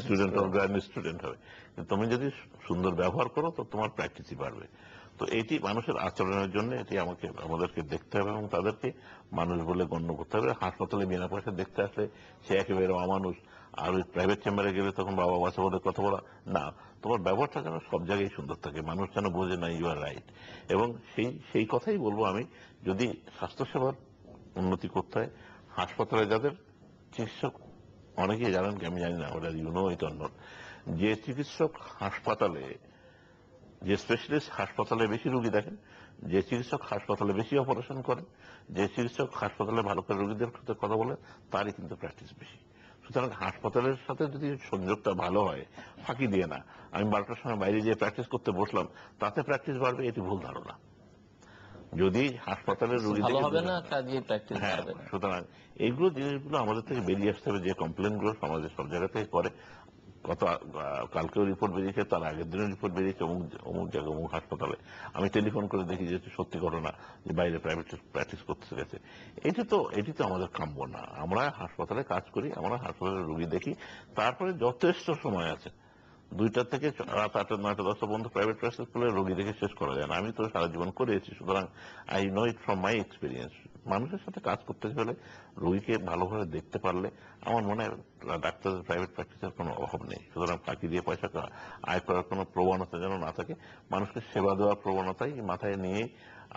student or graduate student হবে। তুমি যদি সুন্দর ব্যবহার করো তো তোমার প্র্যাকটিসই বাড়বে। তো এটি মানুষের আচরণের জন্য এটি আমাদেরকে দেখতে হবে এবং তাদেরকে মানুষ বলে গণ্য করতে হবে। হাসপাতালে বিনা পয়সা দেখতে আসলে সে একেবারে অমানুষ, আর ওই প্রাইভেট চেম্বারে গেলে তখন বাবা বাচ্চা বলে কথা বলা না। তোমার ব্যবহারটা যেন সব জায়গায় সুন্দর থাকে, মানুষ যেন বোঝে না ইউ আর রাইট। এবং সেই কথাই বলবো আমি, যদি স্বাস্থ্যসেবার উন্নতি করতে হয়, হাসপাতালে যাদের চিকিৎসক, অনেকেই জানেন কি আমি জানি না, ওটা you know it or not, যে চিকিৎসক হাসপাতালে, যে স্পেশালিস্ট হাসপাতালে বেশি রোগী দেখেন, যে চিকিৎসক হাসপাতালে বেশি অপারেশন করেন, যে চিকিৎসক হাসপাতালে ভালো করে রোগীদের সাথে কথা বলেন, তারই কিন্তু প্র্যাকটিস বেশি। সুতরাং হাসপাতালের সাথে যদি সংযোগটা ভালো হয়, ফাঁকি দিয়ে না, আমি 12টার সময় বাইরে গিয়ে প্র্যাকটিস করতে বসলাম, তাতে প্র্যাকটিস বাড়বে, এটি ভুল ধারণা। যদি হাসপাতালের রোগী ভালো হবে না, কাজে প্র্যাকটিস হ্যাঁ, বাড়বে না। সুতরাং এইগুলো জিনিসগুলো আমাদের থেকে বেরিয়ে আসতে হবে। যে কমপ্লেন গুলো সমাজের সব জায়গা থেকে করে, কালকেও রিপোর্ট বেরিয়েছে, তার আগের দিনের রিপোর্ট বেরিয়েছে অমুক জায়গায় অমুক হাসপাতালে, আমি টেলিফোন করে দেখি যে সত্যি ঘটনা, যে বাইরে প্রাইভেট প্র্যাকটিস করতে গেছে। এটি তো আমাদের কাম্য না। আমরা হাসপাতালে কাজ করি, আমরা হাসপাতালে রোগী দেখি, তারপরে যথেষ্ট সময় আছে 2টা থেকে রাত 8টা 9টা 10টা পর্যন্ত প্রাইভেট প্র্যাকটিস করলে রোগী দেখে শেষ করা যায় না। আমি তো সারা জীবন করেছি, সুতরাং I know it from my experience. মানুষের সাথে কাজ করতে হলে, রোগীকে ভালোভাবে দেখতে পারলে, আমার মনে হয় ডাক্তারদের প্রাইভেট প্র্যাকটিসের কোনো অভাব নেই। সুতরাং ফাঁকি দিয়ে পয়সা আয় করার কোনো প্রবণতা যেন না থাকে, মানুষকে সেবা দেওয়ার প্রবণতাই মাথায় নিয়ে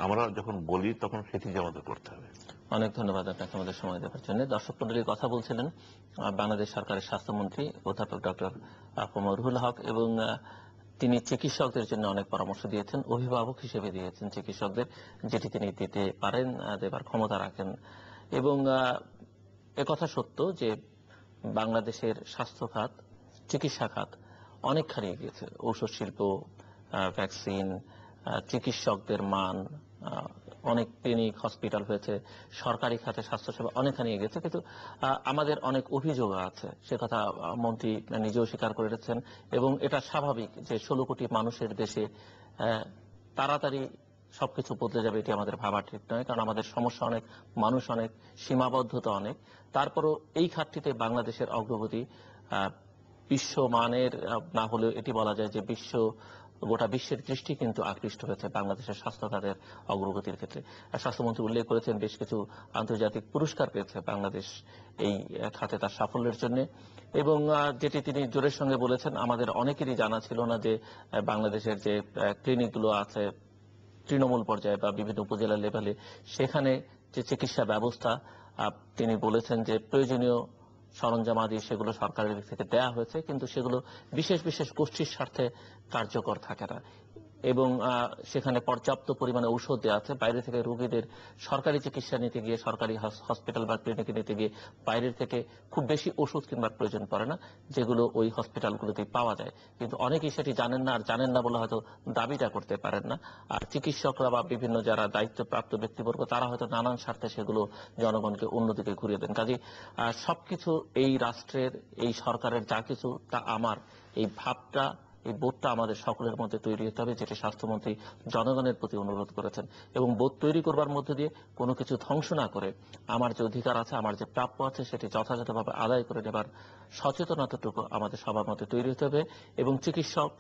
আমরা যখন বলি তখন সেটি আমাদের করতে হবে। অনেক ধন্যবাদ আপনাকে আমাদের সময় দেওয়ার জন্য। দর্শক মণ্ডলীর কথা বলছিলেন বাংলাদেশ সরকারের স্বাস্থ্যমন্ত্রী অধ্যাপক ডক্টর রুহুল হক, এবং তিনি চিকিৎসকদের জন্য অনেক পরামর্শ দিয়েছেন, অভিভাবক হিসেবে দিয়েছেন চিকিৎসকদের, যেটি তিনি দিতে পারেন, দেবার ক্ষমতা রাখেন। এবং একথা সত্য যে বাংলাদেশের স্বাস্থ্য খাত, চিকিৎসা খাত অনেকখানি এগিয়েছে। ঔষধ শিল্প, ভ্যাকসিন, চিকিৎসকদের মান, অনেক ক্লিনিক হসপিটাল হয়েছে, সরকারি খাতে স্বাস্থ্যসেবা অনেকখানি এগিয়েছে। কিন্তু আমাদের অনেক অভিযোগ আছে, সে কথা মন্ত্রী নিজেও স্বীকার করে রেখেছেন। এবং এটা স্বাভাবিক যে 16 কোটি মানুষের দেশে তাড়াতাড়ি সবকিছু বদলে যাবে, এটি আমাদের ভাবা ঠিক নয়। কারণ আমাদের সমস্যা অনেক, মানুষ অনেক, সীমাবদ্ধতা অনেক। তারপরও এই খাতটিতে বাংলাদেশের অগ্রগতি বিশ্বমানের না হলেও এটি বলা যায় যে গোটা বিশ্বের দৃষ্টি কিন্তু আকৃষ্ট হয়েছে বাংলাদেশের স্বাস্থ্য খাতের অগ্রগতির ক্ষেত্রে। স্বাস্থ্যমন্ত্রী উল্লেখ করেছেন বেশ কিছু আন্তর্জাতিক পুরস্কার পেয়েছে বাংলাদেশ এই খাতে তার সাফল্যের জন্য। এবং যেটি তিনি জোরের সঙ্গে বলেছেন, আমাদের অনেকেরই জানা ছিল না যে বাংলাদেশের যে ক্লিনিকগুলো আছে তৃণমূল পর্যায়ে বা বিভিন্ন উপজেলা লেভেলে, সেখানে যে চিকিৎসা ব্যবস্থা, তিনি বলেছেন যে প্রয়োজনীয় সরঞ্জামাদি সেগুলো সরকারের দিক থেকে দেয়া হয়েছে, কিন্তু সেগুলো বিশেষ বিশেষ গোষ্ঠীর স্বার্থে কার্যকর থাকে না। এবং সেখানে পর্যাপ্ত পরিমাণে ঔষধ দেওয়া আছে। বাইরে থেকে রোগীদের সরকারি চিকিৎসা নিতে গিয়ে, সরকারি হসপিটাল বা ক্লিনিকে নিতে গিয়ে বাইরের থেকে খুব বেশি ওষুধ কিংবা প্রয়োজন পড়ে না, যেগুলো ওই হসপিটালগুলোতে পাওয়া যায়। কিন্তু অনেকেই সেটি জানেন না, আর জানেন না বলে হয়তো দাবিটা করতে পারেন না। আর চিকিৎসকরা বা বিভিন্ন যারা দায়িত্বপ্রাপ্ত ব্যক্তিবর্গ তারা হয়তো নানান স্বার্থে সেগুলো জনগণকে অন্যদিকে ঘুরিয়ে দেন। কাজে সবকিছু এই রাষ্ট্রের, এই সরকারের যা কিছু তা আমার, এই ভাবটা, এই বোধটা আমাদের সকলের মধ্যে তৈরি হতে হবে, যেটি স্বাস্থ্যমন্ত্রী জনগণের প্রতি অনুরোধ করেছেন। এবং বোধ তৈরি করবার মধ্যে দিয়ে কোনো কিছু ধ্বংস না করে আমার যে অধিকার আছে, আমার যে প্রাপ্য আছে, সেটি যথাযথভাবে আদায় করে নেবার সচেতনতাটুকু আমাদের সবার মধ্যে তৈরি হতে হবে। এবং চিকিৎসক,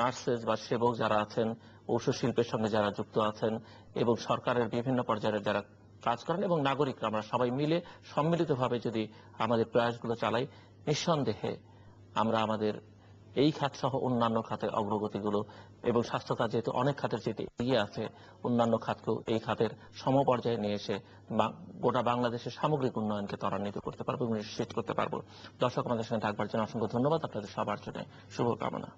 নার্সেস বা সেবক যারা আছেন, ঔষধ শিল্পের সঙ্গে যারা যুক্ত আছেন এবং সরকারের বিভিন্ন পর্যায়ে যারা কাজ করেন এবং নাগরিকরা, আমরা সবাই মিলে সম্মিলিতভাবে যদি আমাদের প্রয়াসগুলো চালাই, নিঃসন্দেহে আমরা আমাদের এই খাত সহ অন্যান্য খাতের অগ্রগতিগুলো, এবং স্বাস্থ্য খাত যেহেতু অনেক খাতের যেটি এগিয়ে আছে, অন্যান্য খাতকেও এই খাতের সমপর্যায়ে নিয়ে এসে গোটা বাংলাদেশের সামগ্রিক উন্নয়নকে ত্বরান্বিত করতে পারবো এবং নিশ্চিত করতে পারবো। দর্শক, আমাদের সঙ্গে থাকবার জন্য অসংখ্য ধন্যবাদ। আপনাদের সবার জন্য শুভকামনা।